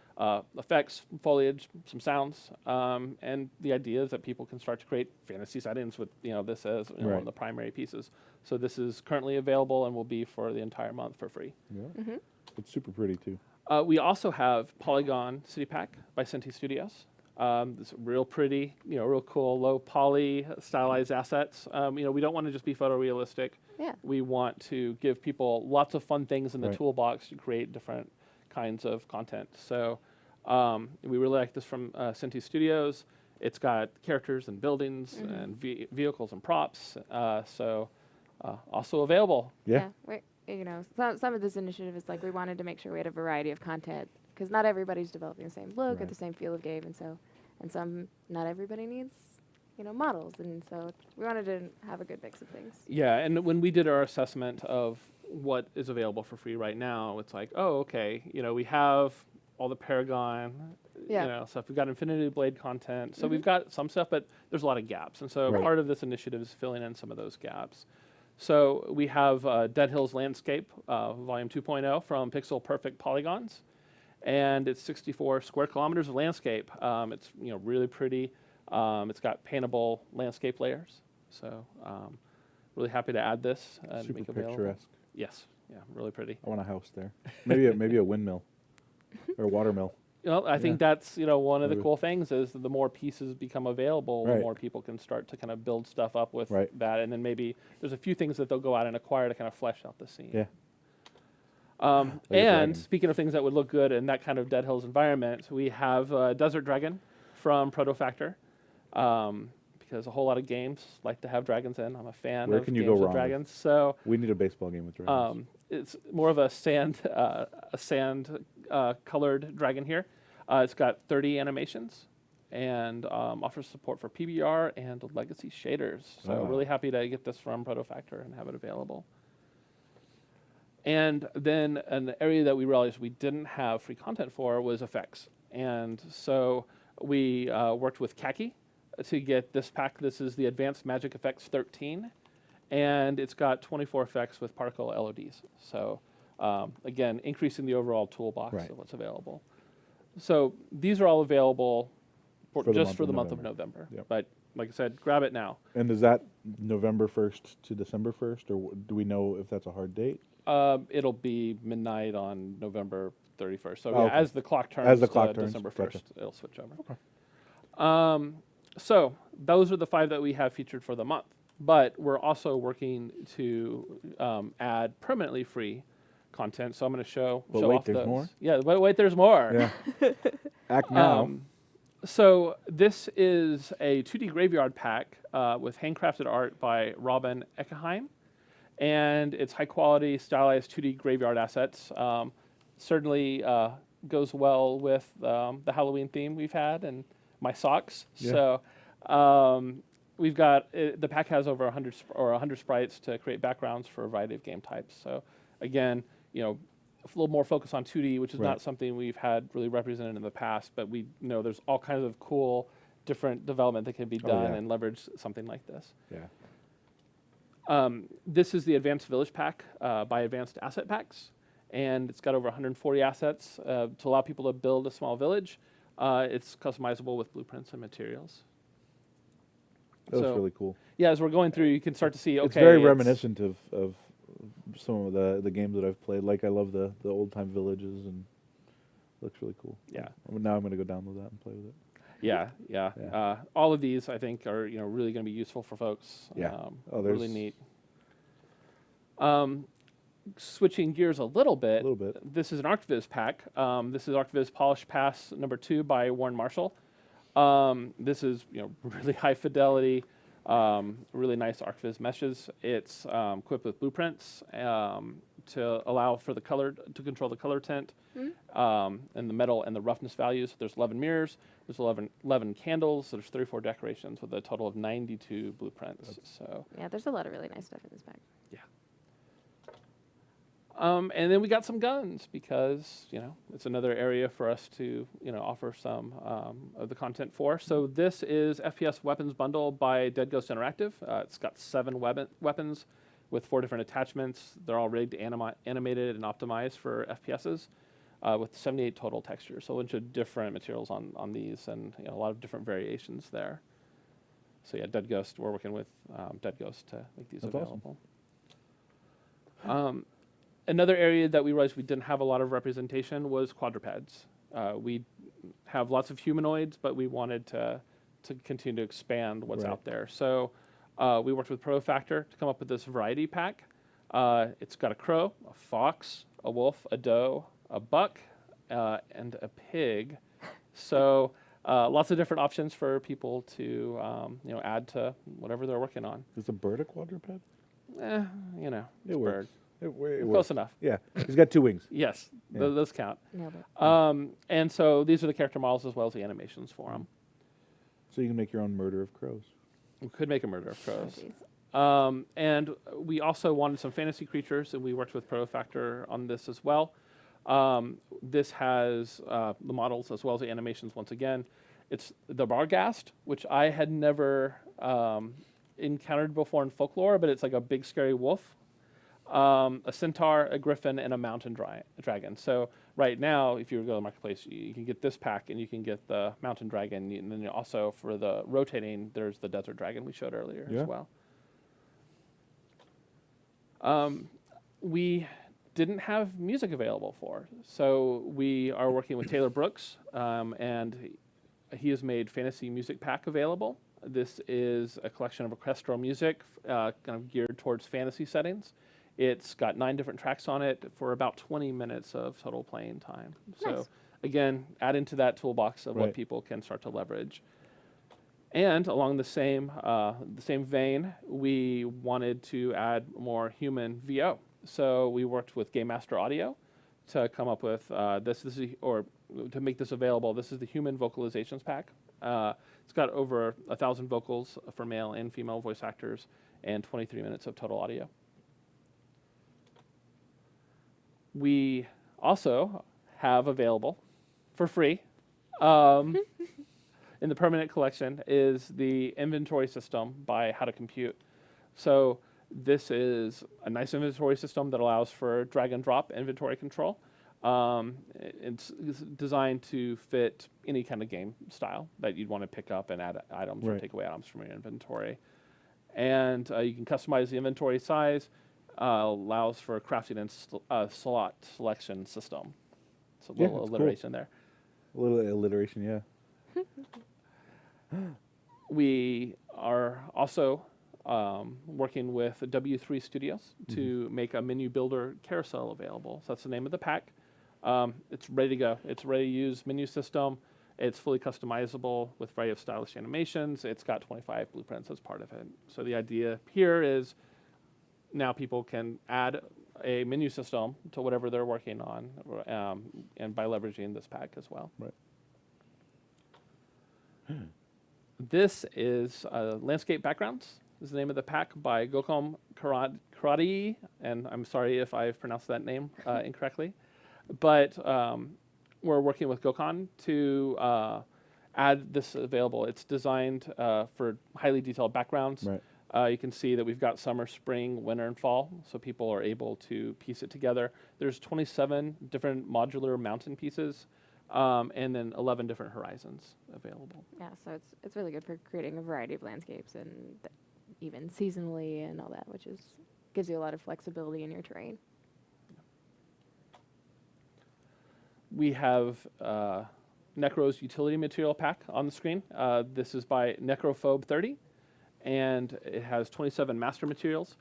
effects, foliage, some sounds, and the idea is that people can start to create fantasy settings with this as one of the primary pieces. So this is currently available and will be for the entire month for free. Yeah. It's super pretty too. We also have Polygon City Pack by Senti Studios. It's real pretty, real cool, low poly, stylized assets. We don't want to just be photorealistic. Yeah. We want to give people lots of fun things in the Right. toolbox to create different kinds of content. So we really like this from Senti Studios. It's got characters and buildings and vehicles and props. Also available. Yeah. Some of this initiative is like we wanted to make sure we had a variety of content because not everybody's developing the same look or the same feel of game, and not everybody needs models, and so we wanted to have a good mix of things. Yeah, and when we did our assessment of what is available for free right now, it's like, oh, okay, we have all the Paragon, stuff. We've got Infinity Blade content, so we've got some stuff, but there's a lot of gaps, and so part of this initiative is filling in some of those gaps. So we have Dead Hills Landscape, Volume 2.0 from Pixel Perfect Polygons, and it's 64 square kilometers of landscape. It's really pretty. It's got paintable landscape layers, so really happy to add this and Super make it available. picturesque. Yes, yeah, really pretty. I want a house there. Maybe a windmill or a watermill. I think that's one of the cool things is the more pieces become available, the more people can start to kind of build stuff up with that, and then maybe there's a few things that they'll go out and acquire to kind of flesh out the scene. Yeah. And speaking of things that would look good in that kind of Dead Hills environment, we have Desert Dragon from Protofactor, because a whole lot of games like to have dragons in. I'm a fan of games with dragons. So we need a baseball game with dragons. it's more of a sand colored dragon here. It's got 30 animations and offers support for PBR and legacy shaders. So really happy to get this from Protofactor and have it available. And then an area that we realized we didn't have free content for was effects. And so we worked with Khaki to get this pack. This is the Advanced Magic Effects 13. And it's got 24 effects with particle LODs. So again, increasing the overall toolbox of what's available. So these are all available for the month of November. Yep. But like I said, grab it now. And is that November 1st to December 1st, or do we know if that's a hard date? It'll be midnight on November 31st. So as the clock turns December 1st, it'll switch over. Okay. So those are the 5 that we have featured for the month. But we're also working to add permanently free content. So I'm going to show off those. More? Yeah, but wait, there's more. Yeah. Act now. So this is a 2D graveyard pack with handcrafted art by Robin Eckeheim. And it's high quality, stylized 2D graveyard assets. Certainly goes well with the Halloween theme we've had and my socks. Yeah. So we've got, the pack has over 100 sprites to create backgrounds for a variety of game types. So again, a little more focus on 2D, which is not something we've had really represented in the past, but we know there's all kinds of cool different development that can be done and leverage something like this. Yeah. This is the Advanced Village Pack by Advanced Asset Packs, and it's got over 140 assets to allow people to build a small village. It's customizable with blueprints and materials. That was really cool. Yeah, as we're going through, you can start to see, it's very reminiscent of some of the games that I've played. Like, I love the old-time villages, and it looks really cool. Yeah. Now I'm going to go download that and play with it. Yeah. All of these, I think, are really going to be useful for folks. Yeah. Really neat. switching gears a little bit. This is an ArcViz pack. This is ArcViz Polish Pass number 2 by Warren Marshall. This is really high fidelity, really nice ArcViz meshes. It's equipped with blueprints to allow for the color, to control the color tint, and the metal and the roughness values. There's 11 mirrors, there's 11 candles, there's 34 decorations with a total of 92 blueprints. So yeah, there's a lot of really nice stuff in this pack. Yeah. And then we got some guns because, it's another area for us to, offer some of the content for. So this is FPS Weapons Bundle by Dead Ghost Interactive. It's got 7 weapons with 4 different attachments. They're all rigged, animated, and optimized for FPSs with 78 total textures. So a bunch of different materials on these and a lot of different variations there. So yeah, Dead Ghost, we're working with Dead Ghost to make these available. Awesome. Another area that we realized we didn't have a lot of representation was quadrupeds. We have lots of humanoids, but we wanted to continue to expand what's out there. So we worked with ProFactor to come up with this variety pack. It's got a crow, a fox, a wolf, a doe, a buck, and a pig. So lots of different options for people to add to whatever they're working on. Is a bird a quadruped? It works. It works. Close enough. Yeah, he's got 2 wings. Yes, those count. Nailed it. And so these are the character models as well as the animations for them. So you can make your own murder of crows. We could make a murder of crows. And we also wanted some fantasy creatures, and we worked with ProFactor on this as well. This has the models as well as the animations once again. It's the Barghast, which I had never encountered before in folklore, but it's like a big scary wolf. A centaur, a griffin, and a mountain dragon. So right now, if you were to go to the marketplace, you can get this pack, and you can get the mountain dragon, and then also for the rotating, there's the desert dragon we showed earlier as well. We didn't have music available for, so we are working with Taylor Brooks, and he has made Fantasy Music Pack available. This is a collection of orchestral music kind of geared towards fantasy settings. It's got 9 different tracks on it for about 20 minutes of total playing time. Nice. So again, add into that toolbox of what people can start to leverage. And along the same vein, we wanted to add more human VO. So we worked with Game Master Audio to come up with to make this available. This is the Human Vocalizations Pack. It's got over 1,000 vocals for male and female voice actors and 23 minutes of total audio. We also have available for free in the permanent collection is the inventory system by How to Compute. So this is a nice inventory system that allows for drag and drop inventory control. It's designed to fit any kind of game style that you'd want to pick up and add items or take away items from your inventory. And you can customize the inventory size. Allows for crafting and slot selection system. So a little alliteration there. A little alliteration, yeah. We are also working with W3 Studios to make a menu builder carousel available. So that's the name of the pack. It's ready to go. It's a ready to use menu system. It's fully customizable with a variety of stylish animations. It's got 25 blueprints as part of it. So the idea here is now people can add a menu system to whatever they're working on, and by leveraging this pack as well. Right. This is Landscape Backgrounds. This is the name of the pack by Gokom Karate, and I'm sorry if I've pronounced that name incorrectly. But we're working with Gokon to add this available. It's designed for highly detailed backgrounds. Right. You can see that we've got summer, spring, winter, and fall, so people are able to piece it together. There's 27 different modular mountain pieces, and then 11 different horizons available. Yeah, so it's really good for creating a variety of landscapes and even seasonally and all that, which gives you a lot of flexibility in your terrain. We have Necro's utility material pack on the screen. This is by Necrophobe 30. And it has 27 master materials.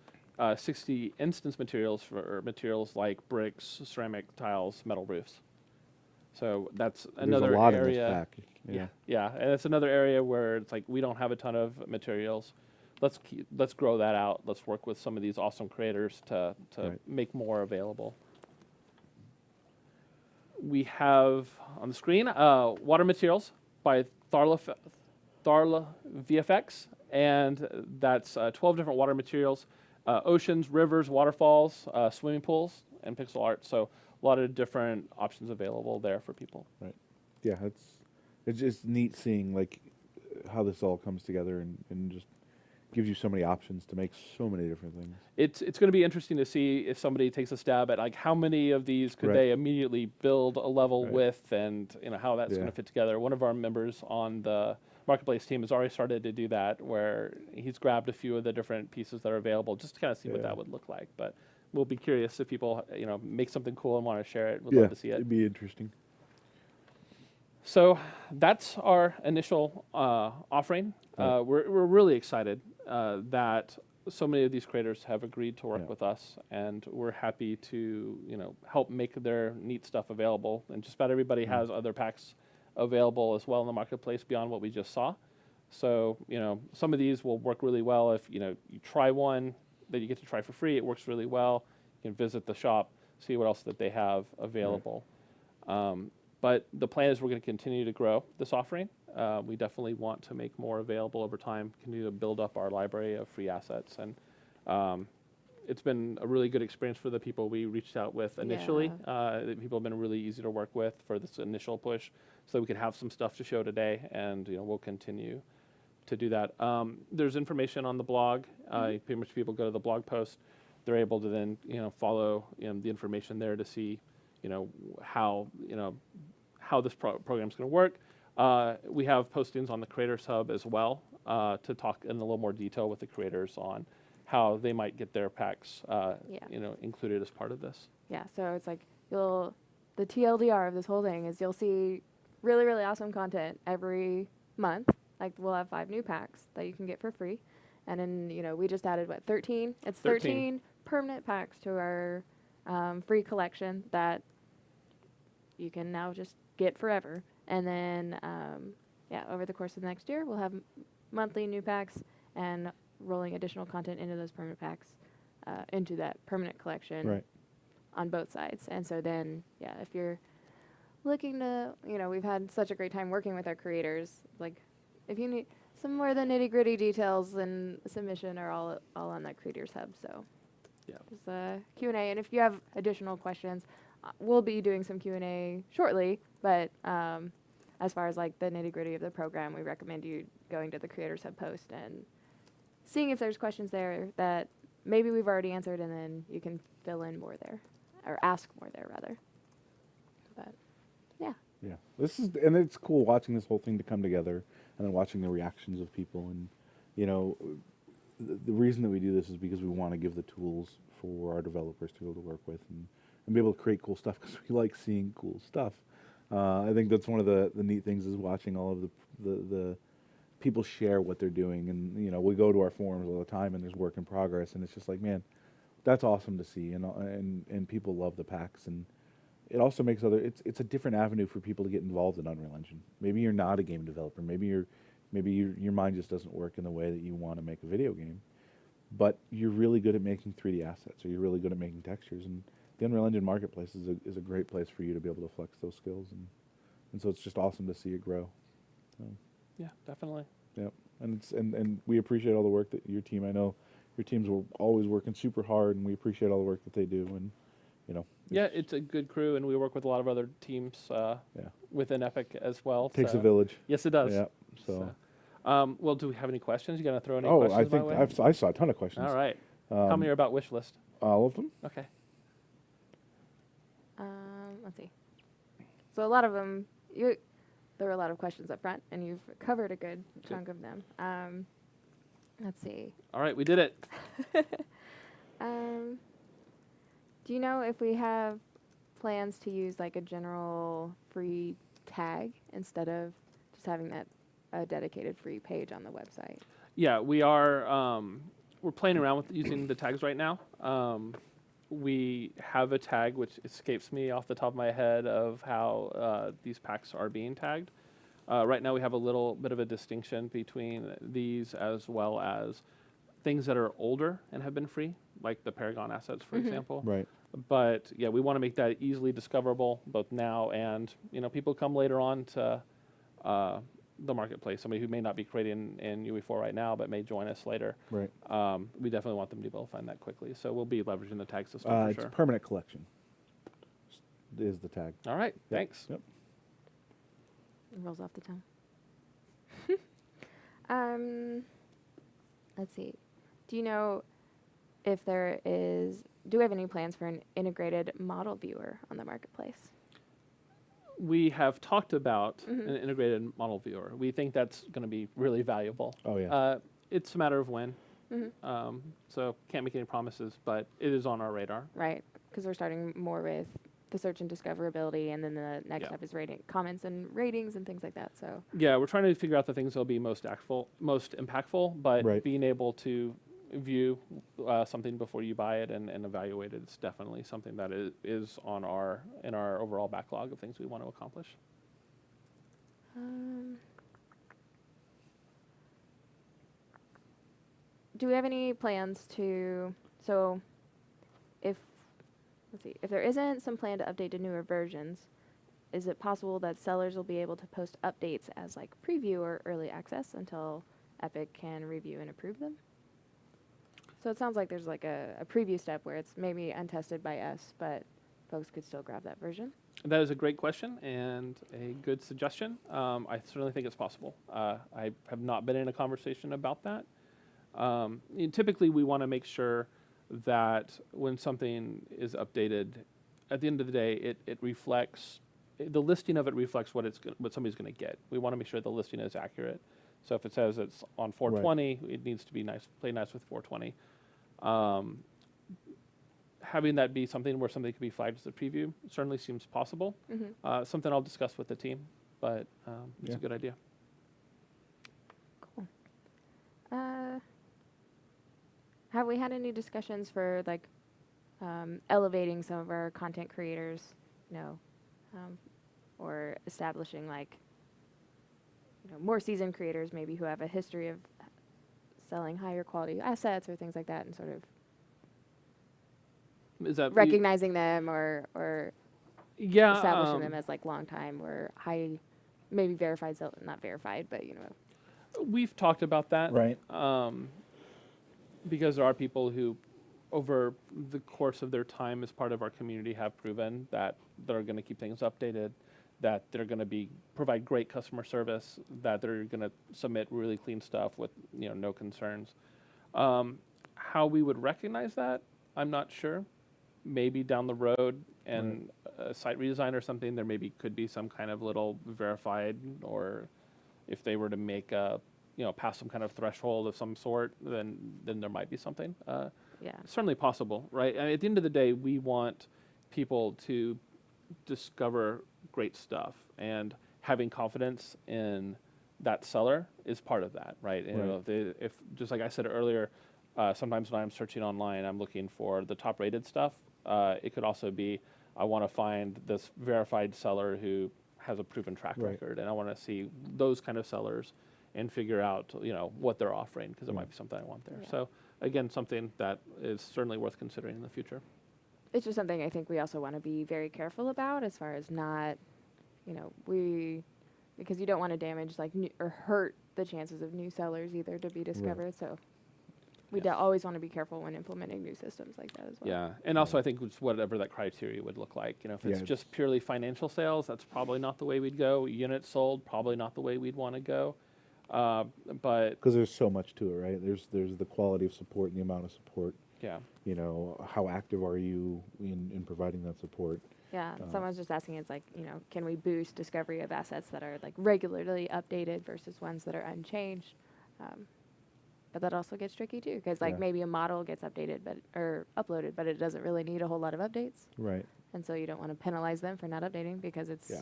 60 instance materials for materials like bricks, ceramic tiles, metal roofs. So that's another There's a lot area. in this pack. Yeah, and it's another area where it's like we don't have a ton of materials. Let's grow that out. Let's work with some of these awesome creators to make more available. We have on the screen water materials by Tharla VFX, and that's 12 different water materials, oceans, rivers, waterfalls, swimming pools, and pixel art. So a lot of different options available there for people. Right. Yeah, it's just neat seeing like how this all comes together and just gives you so many options to make so many different things. It's going to be interesting to see if somebody takes a stab at like how many of these could they immediately build a level with, and how that's going to fit together. One of our members on the Marketplace team has already started to do that, where he's grabbed a few of the different pieces that are available just to kind of see what that would look like. But we'll be curious if people make something cool and want to share it. We'd love to see it. It'd be interesting. So that's our initial offering. We're really excited that so many of these creators have agreed to work with us, and we're happy to help make their neat stuff available. And just about everybody has other packs available as well in the marketplace beyond what we just saw. So some of these will work really well if you try one that you get to try for free. It works really well. You can visit the shop, see what else that they have available. But the plan is we're going to continue to grow this offering. We definitely want to make more available over time, continue to build up our library of free assets. And it's been a really good experience for the people we reached out with initially. People have been really easy to work with for this initial push, so we could have some stuff to show today, and we'll continue to do that. There's information on the blog. Pretty much people go to the blog post. They're able to then follow the information there to see how this program's going to work. We have postings on the Creators Hub as well to talk in a little more detail with the creators on how they might get their packs included as part of this. Yeah, so it's like the TLDR of this whole thing is you'll see really, really awesome content every month. Like we'll have 5 new packs that you can get for free. And then, we just added 13? It's 13 permanent packs to our free collection that you can now just get forever. And then, over the course of the next year, we'll have monthly new packs and rolling additional content into those permanent packs, into that permanent collection on both sides. And so then, if you're looking to, we've had such a great time working with our creators. Like, if you need some more of the nitty-gritty details and submission are all on that Creators Hub. So there's a Q&A. And if you have additional questions, we'll be doing some Q&A shortly, but as far as like the nitty-gritty of the program, we recommend you going to the Creators Hub post and seeing if there's questions there that maybe we've already answered, and then you can fill in more there, or ask more there, rather. But, yeah. And it's cool watching this whole thing to come together, and then watching the reactions of people. And, the reason that we do this is because we want to give the tools for our developers to be able to work with and be able to create cool stuff, because we like seeing cool stuff. I think that's one of the neat things is watching all of the people share what they're doing. And, we go to our forums all the time, and there's work in progress, and it's just like, man, that's awesome to see. And people love the packs. And it also makes it's a different avenue for people to get involved in Unreal Engine. Maybe you're not a game developer. Maybe your mind just doesn't work in the way that you want to make a video game. But you're really good at making 3D assets, or you're really good at making textures. And the Unreal Engine Marketplace is a great place for you to be able to flex those skills, and so it's just awesome to see it grow. Yeah, definitely. Yep, and we appreciate all the work that your team. I know your teams were always working super hard, and we appreciate all the work that they do. And it's a good crew, and we work with a lot of other teams within Epic as well. Takes a village. Yes, it does. Yeah. So. Well, do we have any questions? You gonna throw any questions my way? I saw a ton of questions. All right. How many are about wish list? All of them. Okay. Let's see. So a lot of them, there were a lot of questions up front, and you've covered a good chunk of them. Let's see. All right, we did it. Do you know if we have plans to use like a general free tag instead of just having a dedicated free page on the website? Yeah, we are we're playing around with using the tags right now. We have a tag which escapes me off the top of my head of how these packs are being tagged. Right now we have a little bit of a distinction between these as well as things that are older and have been free, like the Paragon assets, for example. Right. But yeah, we want to make that easily discoverable both now and, people come later on to the marketplace, somebody who may not be creating in UE4 right now, but may join us later. Right. We definitely want them to be able to find that quickly. So we'll be leveraging the tag system for It's sure. a permanent collection is the tag. All right. Yep. Thanks. Yep. It rolls off the tongue. Let's see. Do you know if do we have any plans for an integrated model viewer on the marketplace? We have talked about an integrated model viewer. We think that's going to be really valuable. Oh, yeah. It's a matter of when. So can't make any promises, but it is on our radar. Right, because we're starting more with the search and discoverability, and then the next step is comments and ratings and things like that. So yeah, we're trying to figure out the things that'll be most impactful, but being able to view something before you buy it and evaluate it is definitely something that is on in our overall backlog of things we want to accomplish. Do we have any plans to, so if there isn't some plan to update to newer versions, is it possible that sellers will be able to post updates as like preview or early access until Epic can review and approve them? So it sounds like there's like a preview step where it's maybe untested by us, but folks could still grab that version. That is a great question and a good suggestion. I certainly think it's possible. I have not been in a conversation about that. Typically, we want to make sure that when something is updated, at the end of the day, it reflects, the listing of it reflects what somebody's going to get. We want to make sure the listing is accurate. So if it says it's on 420, it needs to be play nice with 420. Having that be something where something can be flagged as a preview certainly seems possible. Something I'll discuss with the team, but it's a good idea. Cool. Have we had any discussions for like elevating some of our content creators, or establishing like more seasoned creators maybe who have a history of selling higher quality assets or things like that, and sort of is that recognizing them or establishing them as like long time or high, maybe verified, not verified, but we've talked about that, right? Because there are people who, over the course of their time as part of our community, have proven that they're going to keep things updated, that they're going to provide great customer service, that they're going to submit really clean stuff with no concerns. How we would recognize that, I'm not sure. Maybe down the road and a site redesign or something, there maybe could be some kind of little verified, or if they were to make pass some kind of threshold of some sort, then there might be something. Certainly possible, right? I mean, at the end of the day, we want people to discover great stuff, and having confidence in that seller is part of that, right? If just like I said earlier, sometimes when I'm searching online, I'm looking for the top rated stuff. It could also be, I want to find this verified seller who has a proven track record, and I want to see those kind of sellers and figure out what they're offering, because it might be something I want there. So again, something that is certainly worth considering in the future. It's just something I think we also want to be very careful about, as far as not, because you don't want to damage or hurt the chances of new sellers either to be discovered. So we always want to be careful when implementing new systems like that as well. Yeah, and also I think it's whatever that criteria would look like. If it's just purely financial sales, that's probably not the way we'd go. Units sold, probably not the way we'd want to go. But because there's so much to it, right? There's the quality of support and the amount of support. Yeah. How active are you in providing that support? Yeah, someone's just asking, it's like, can we boost discovery of assets that are like regularly updated versus ones that are unchanged? But that also gets tricky too, because maybe a model gets updated or uploaded, but it doesn't really need a whole lot of updates. Right. And so you don't want to penalize them for not updating, because it's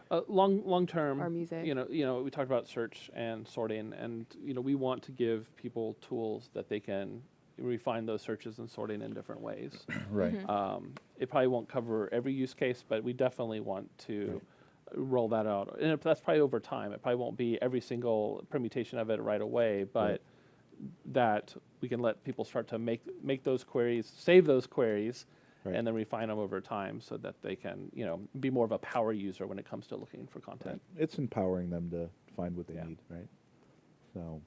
Long term, or music. we talked about search and sorting, and we want to give people tools that they can refine those searches and sorting in different ways. Right. It probably won't cover every use case, but we definitely want to roll that out, and that's probably over time. It probably won't be every single permutation of it right away, but that we can let people start to make those queries, save those queries. Right. And then refine them over time so that they can, be more of a power user when it comes to looking for content. Right. It's empowering them to find what they need, right? So,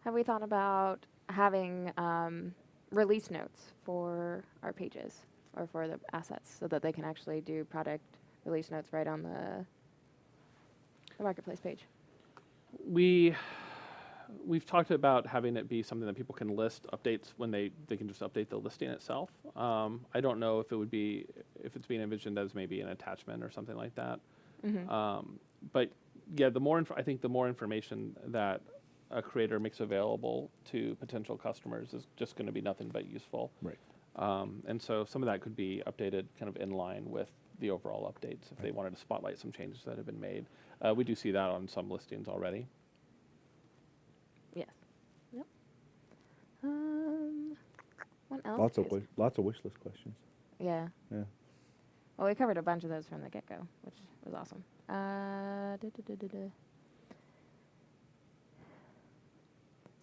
have we thought about having release notes for our pages or for the assets so that they can actually do product release notes right on the marketplace page? We've talked about having it be something that people can list updates when they can just update the listing itself. I don't know if it's being envisioned as maybe an attachment or something like that. But yeah, I think the more information that a creator makes available to potential customers is just going to be nothing but useful. Right. And so some of that could be updated kind of in line with the overall updates if they wanted to spotlight some changes that have been made. We do see that on some listings already. Yes. Yep. What else? Lots of wish list questions. Yeah. Yeah. Well, we covered a bunch of those from the get-go, which was awesome.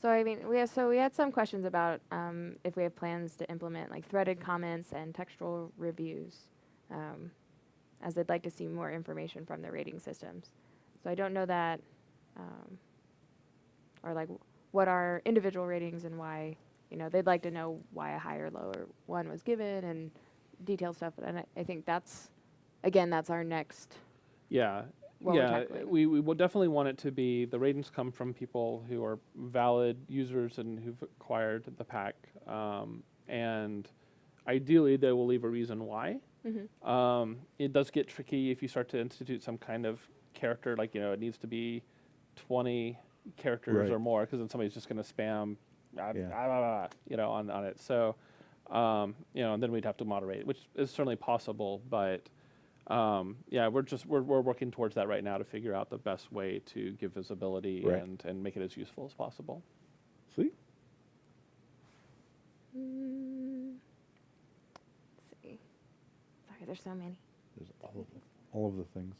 So I mean, we had some questions about if we have plans to implement like threaded comments and textual reviews, as they'd like to see more information from the rating systems. So I don't know that. Or like what are individual ratings and why, they'd like to know why a higher or lower one was given and detailed stuff. And I think that's our next. Yeah. We will definitely want it to be the ratings come from people who are valid users and who've acquired the pack. And ideally they will leave a reason why. It does get tricky if you start to institute some kind of character, like, it needs to be 20 characters or more, because then somebody's just going to spam, on it. So, and then we'd have to moderate, which is certainly possible. But we're working towards that right now to figure out the best way to give visibility and make it as useful as possible. Sweet. Let's see. Sorry, there's so many. There's all of the things.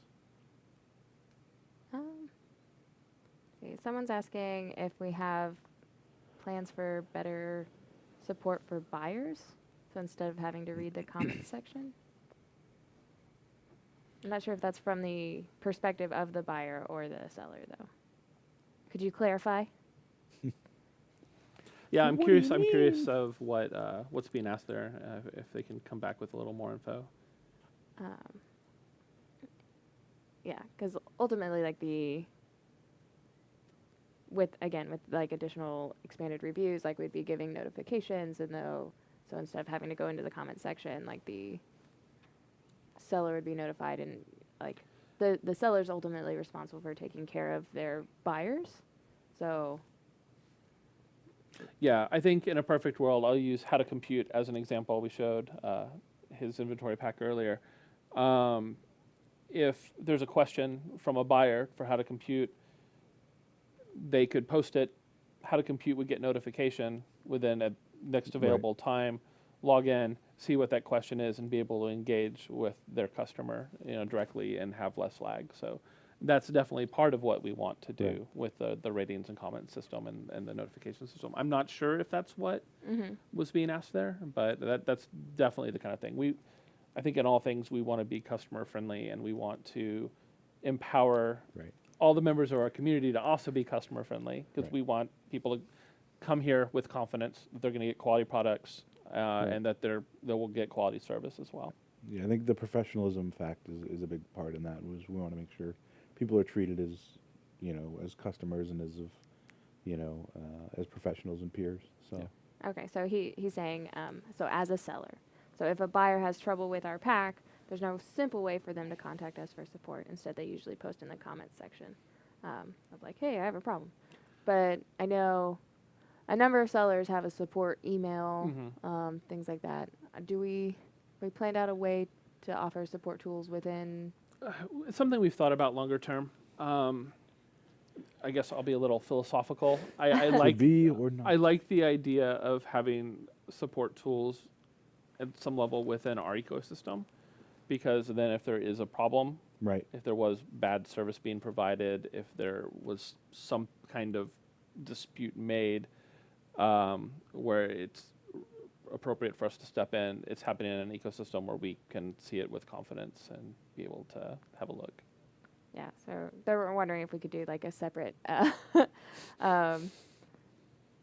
Someone's asking if we have plans for better support for buyers, so instead of having to read the comments section. I'm not sure if that's from the perspective of the buyer or the seller, though. Could you clarify? Yeah, I'm curious. I'm curious of what's being asked there. If they can come back with a little more info. Yeah, because ultimately, like with like additional expanded reviews, like we'd be giving notifications, and so instead of having to go into the comment section, like the seller would be notified, and like the seller's ultimately responsible for taking care of their buyers. So yeah, I think in a perfect world, I'll use how to compute as an example. We showed his inventory pack earlier. If there's a question from a buyer for how to compute, they could post it, how to compute would get notification within a next available time, log in, see what that question is, and be able to engage with their customer directly and have less lag. So that's definitely part of what we want to do with the ratings and comment system and the notification system. I'm not sure if that's what was being asked there, but that's definitely the kind of thing. I think in all things we want to be customer friendly, and we want to empower all the members of our community to also be customer friendly, because we want people to come here with confidence that they're going to get quality products and that they will get quality service as well. Yeah, I think the professionalism fact is a big part in that. We want to make sure people are treated as, as customers and as professionals and peers. So. Yeah. Okay, so he's saying, so as a seller, so if a buyer has trouble with our pack, there's no simple way for them to contact us for support. Instead, they usually post in the comments section of like, hey, I have a problem. But I know a number of sellers have a support email, things like that. Do we planned out a way to offer support tools within? It's something we've thought about longer term. I guess I'll be a little philosophical. I like be or not. I like the idea of having support tools at some level within our ecosystem, because then if there is a problem, Right. if there was bad service being provided, if there was some kind of dispute made where it's appropriate for us to step in, it's happening in an ecosystem where we can see it with confidence and be able to have a look. Yeah, so they were wondering if we could do like a separate,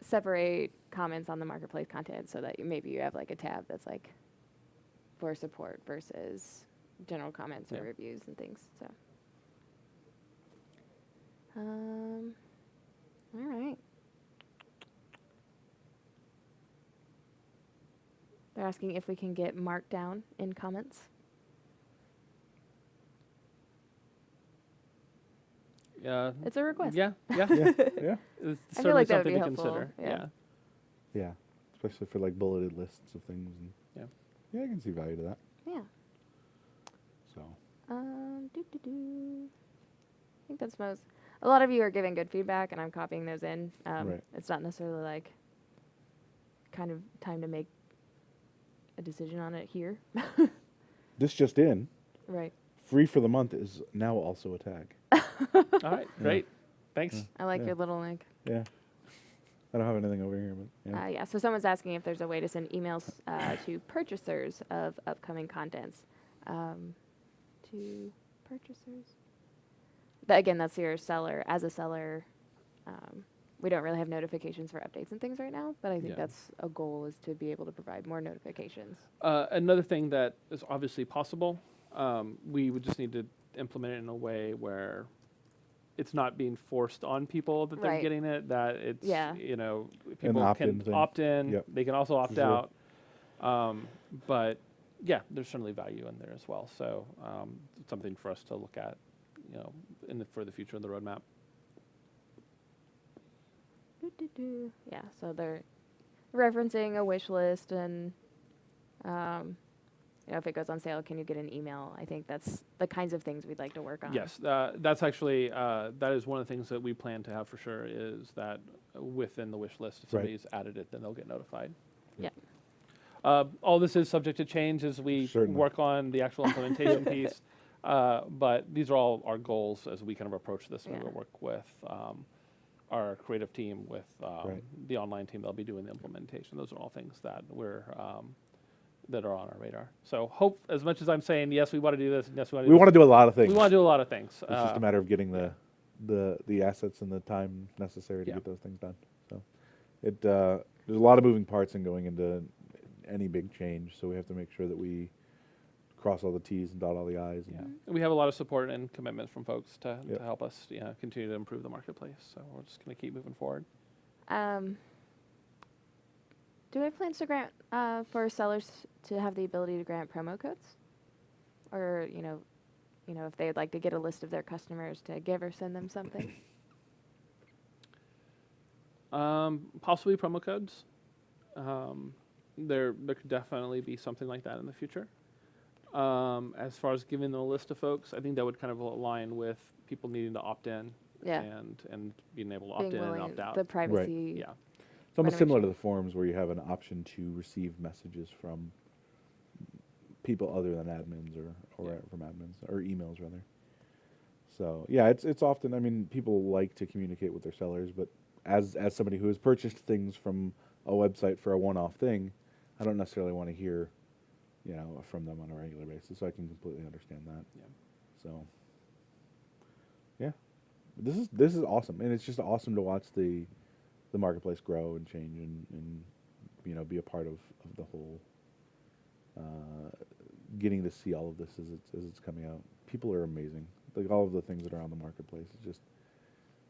separate comments on the marketplace content, so that maybe you have like a tab that's like for support versus general comments or reviews and things. So, all right. They're asking if we can get Markdown in comments. Yeah, It's a request. yeah. Yeah. Yeah. It's I feel certainly like that would something be to helpful, consider. yeah. Yeah. Especially for like bulleted lists of things. And Yeah. I can see value to that. Yeah. So. I think that's most. A lot of you are giving good feedback, and I'm copying those in. Right. It's not necessarily like kind of time to make a decision on it here. This just in. Right. Free for the month is now also a tag. All right, great. Thanks. I like Yeah. your little link. Yeah. I don't have anything over here, but yeah. Yeah. So someone's asking if there's a way to send emails to purchasers of upcoming contents. To purchasers. Again, that's your seller. As a seller, we don't really have notifications for updates and things right now, but I think that's a goal, is to be able to provide more notifications. Another thing that is obviously possible, we would just need to implement it in a way where it's not being forced on people that they're Right. getting it, that it's, you know, An people opt-in can thing. opt in, Yep. they can also opt Sure. out. But yeah, there's certainly value in there as well. So it's something for us to look at, you know, for the future of the roadmap. Yeah, so they're referencing a wish list, and you know, if it goes on sale, can you get an email? I think that's the kinds of things we'd like to work on. Yes, that's actually, that is one of the things that we plan to have for sure, is that within the wish list, if Right. somebody's added it, then they'll get notified. Yeah. All this is subject to change as we Certainly. work on the actual implementation piece. But these are all our goals as we kind of approach this. Yeah. We will work with our creative team, with Right. the online team that'll be doing the implementation. Those are all things that we're that are on our radar. So hope, as much as I'm saying, yes, we want to do this, and yes, we want to do We want to do a lot of things. we want to do a lot of things. It's just a matter of getting the assets and the time necessary to Yeah. get those things done. So there's a lot of moving parts in going into any big change. So we have to make sure that we cross all the T's and dot all the I's. Yeah, And we have a lot of support and commitment from folks to Yep. help us, continue to improve the marketplace. So we're just going to keep moving forward. Do we have plans to grant for sellers to have the ability to grant promo codes, or you know, if they'd like to get a list of their customers to give or send them something? Possibly promo codes. There could definitely be something like that in the future. As far as giving them a list of folks, I think that would kind of align with people needing to opt in, Yeah. and being able to Being opt in and willing, opt out. the privacy. Yeah. it's almost similar to renovation. the forums where you have an option to receive messages from people other than admins or from admins, or emails rather. So yeah, it's often, I mean, people like to communicate with their sellers, but as somebody who has purchased things from a website for a one-off thing, I don't necessarily want to hear, from them on a regular basis. So I can completely understand that. Yeah. So yeah, this is awesome, and it's just awesome to watch the marketplace grow and change and be a part of the whole. Getting to see all of this as it's coming out. People are amazing. Like, all of the things that are on the marketplace is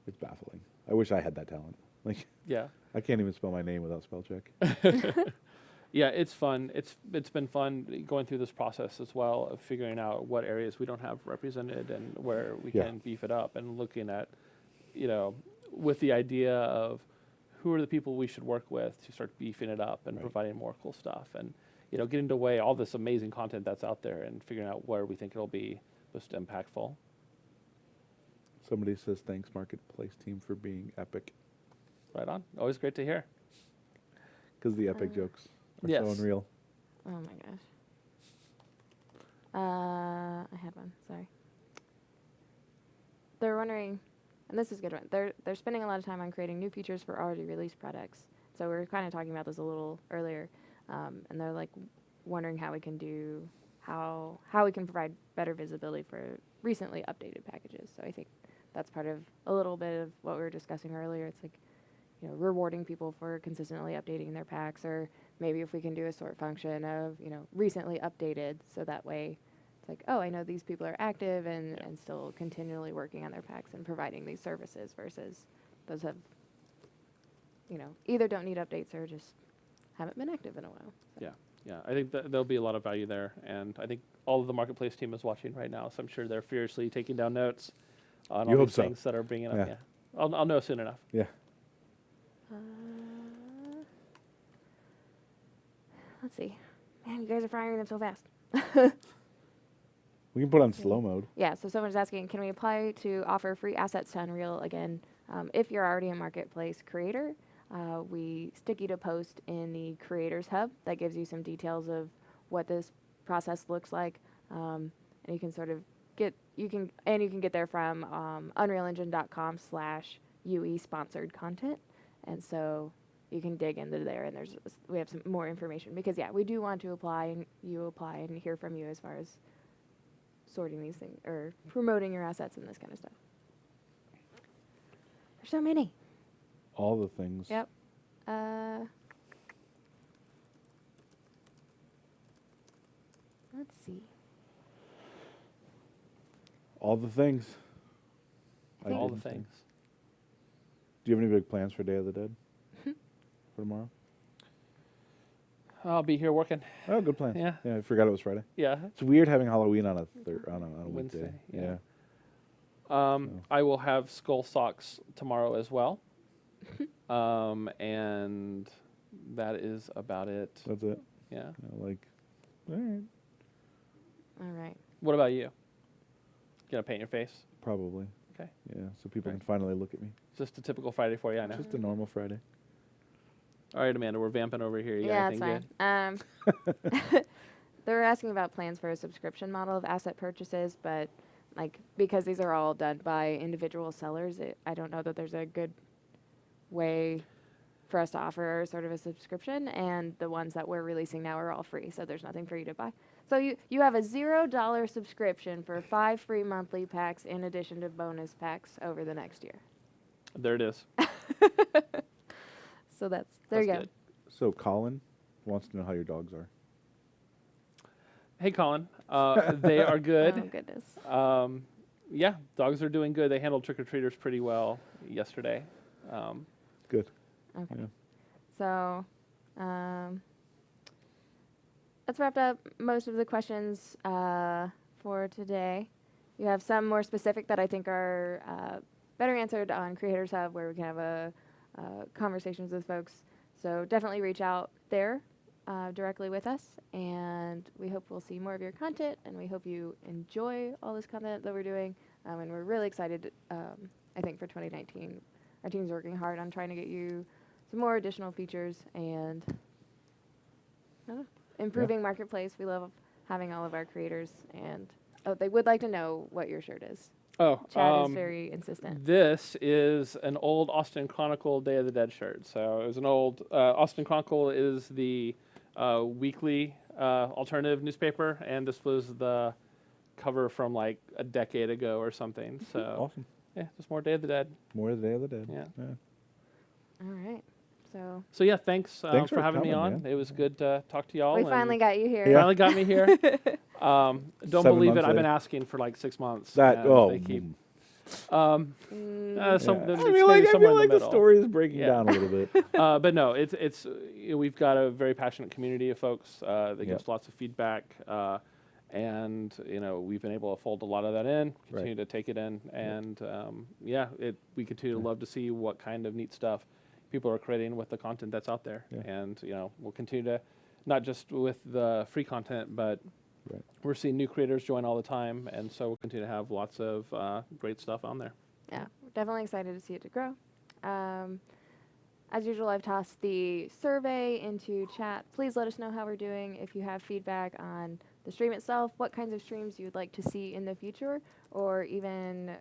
it's baffling. I wish I had that talent. Like, Yeah. I can't even spell my name without spell check. Yeah, it's fun. It's been fun going through this process as well, of figuring out what areas we don't have represented and where we Yeah. can beef it up, and looking at, with the idea of who are the people we should work with to start beefing it up and Right. providing more cool stuff. And getting to weigh all this amazing content that's out there and figuring out where we think it'll be most impactful. Somebody says, thanks, Marketplace team, for being epic. Right on. Always great to hear. Because the epic jokes are yes. so unreal. Oh, my gosh. I had one. Sorry. They're wondering, and this is a good one, they're spending a lot of time on creating new features for already released products. So we were kind of talking about this a little earlier, and they're like wondering how we can provide better visibility for recently updated packages. So I think that's part of a little bit of what we were discussing earlier. It's like, rewarding people for consistently updating their packs, or maybe if we can do a sort function of, recently updated, so that way it's like, oh, I know these people are active and still continually working on their packs and providing these services, versus those have, either don't need updates or just haven't been active in a while. So. Yeah. I think there'll be a lot of value there, and I think all of the Marketplace team is watching right now, so I'm sure they're furiously taking down notes on all these things that are bringing up. Yeah. I'll know soon enough. Yeah. Let's see. Man, you guys are firing them so fast. We can put on slow mode. Yeah, so someone's asking, can we apply to offer free assets to Unreal again? If you're already a Marketplace creator, we stick you to post in the Creators Hub that gives you some details of what this process looks like. And you can sort of get there from unrealengine.com/UE sponsored content. And so you can dig into there, and we have some more information, because we do want to apply and hear from you as far as sorting these things or promoting your assets and this kind of stuff. There's so many. All the things. Yep. Let's see. All the things. All the things. Do you have any big plans for Day of the Dead? For tomorrow? I'll be here working. Oh, good plan. Yeah. I forgot it was Friday. Yeah. It's weird having Halloween on a Wednesday. weekday. I will have skull socks tomorrow as well. And that is about it. That's it. Yeah. All right. All right. What about you? Gonna paint your face? Probably. Okay. Yeah, so people can finally look at me. Just a typical Friday for you, I know. Just a normal Friday. All right, Amanda, we're vamping over here. You Yeah, got that's anything fine. They were asking about plans for a subscription model of asset purchases, but because these are all done by individual sellers, I don't know that there's a good way for us to offer sort of a subscription, and the ones that we're releasing now are all free, so there's nothing for you to buy. So you have a $0 subscription for 5 free monthly packs in addition to bonus packs over the next year. There it is. So there you go. Good. So Colin wants to know how your dogs are. Hey, Colin. They are good. Oh, goodness. Yeah, dogs are doing good. They handled trick-or-treaters pretty well yesterday. Good. Okay. Yeah. So that's wrapped up most of the questions for today. You have some more specific that I think are better answered on Creators Hub, where we can have conversations with folks. So definitely reach out there directly with us, and we hope we'll see more of your content, and we hope you enjoy all this content that we're doing. And we're really excited, I think, for 2019. Our team's working hard on trying to get you some more additional features and improving Marketplace. We love having all of our creators, and they would like to know what your shirt is. Oh, Chad is very insistent. This is an old Austin Chronicle Day of the Dead shirt. So it was an old Austin Chronicle is the weekly alternative newspaper, and this was the cover from like a decade ago or something. So Awesome. Yeah, just more Day of the Dead. More of the Day of the Dead. Yeah. All right. So yeah, thanks for for having me coming, on. man. It was good to talk to y'all. We finally got you here. Yeah. Finally got me here. Don't 7 believe it. months I've been later. asking for like 6 months. That and they keep. yeah. I I feel feel like the story is breaking Yeah. down a little bit. But no, it's we've got a very passionate community of folks that Yep. gives lots of feedback, and we've been able to fold a lot of that in, continue to take it in, and we continue to love to see what kind of neat stuff people are creating with the content that's out there, Yeah. and we'll continue to not just with the free content, but Right. we're seeing new creators join all the time, and so we'll continue to have lots of great stuff on there. Yeah, we're definitely excited to see it to grow. As usual, I've tossed the survey into chat. Please let us know how we're doing. If you have feedback on the stream itself, what kinds of streams you would like to see in the future, or even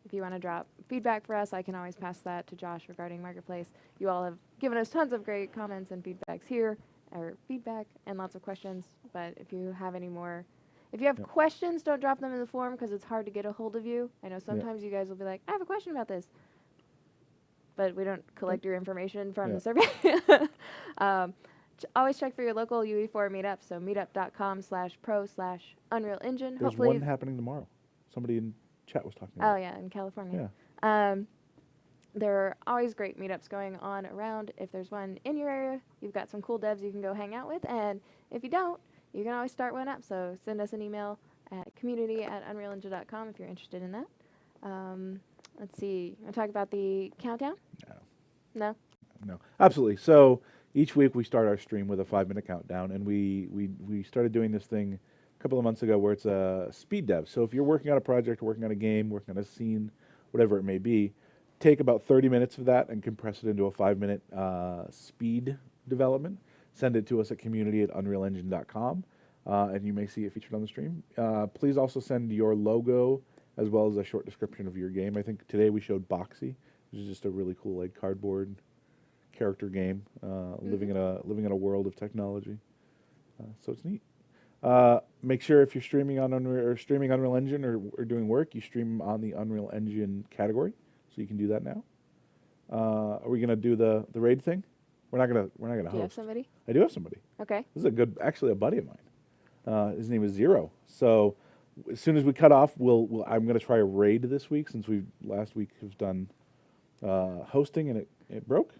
if you want to drop feedback for us, I can always pass that to Josh regarding Marketplace. You all have given us tons of great comments and feedbacks here, or feedback and lots of questions. But if you have any more, if you have questions, don't drop them in the forum because it's hard to get a hold of you. I know sometimes you guys will be like, I have a question about this, but we don't collect your information from the survey. Always check for your local UE4 meetup, so meetup.com/pro/Unreal Engine. There's Hopefully one happening tomorrow. Somebody in chat was talking about. Oh, yeah, in California. Yeah. There are always great meetups going on around. If there's one in your area, you've got some cool devs you can go hang out with. And if you don't, you can always start one up. So send us an email at community@unrealengine.com if you're interested in that. Let's see. Want to talk about the countdown? No? No, absolutely. So each week we start our stream with a 5-minute countdown, and we started doing this thing a couple of months ago where it's a speed dev. So if you're working on a project, working on a game, working on a scene, whatever it may be, take about 30 minutes of that and compress it into a 5-minute speed development. Send it to us at community@unrealengine.com, and you may see it featured on the stream. Please also send your logo as well as a short description of your game. I think today we showed Boxy, which is just a really cool like cardboard character game, living in a world of technology. So it's neat. Make sure if you're streaming on Unreal Engine or doing work, you stream on the Unreal Engine category. So you can do that now. Are we gonna do the raid thing? We're not gonna host. Do you have somebody? I do have somebody. Okay. This is actually a buddy of mine. His name is Zero. So as soon as we cut off, I'm gonna try a raid this week since last week have done hosting and it broke.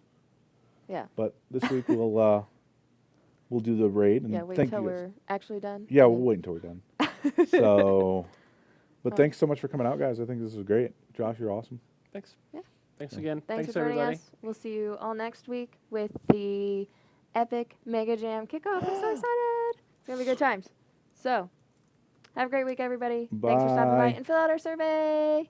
Yeah. But this week we'll do the raid. And wait thank until you guys. we're actually done. Yeah, we'll wait until we're done. So, but thanks so much for coming out, guys. I think this was great. Josh, you're awesome. Thanks. Yeah. Thanks again. Thanks for joining everybody. us. We'll see you all next week with the epic MegaJam kickoff. I'm so excited. It's going to be good times. So, have a great week, everybody. Thanks for stopping by Bye. and fill out our survey.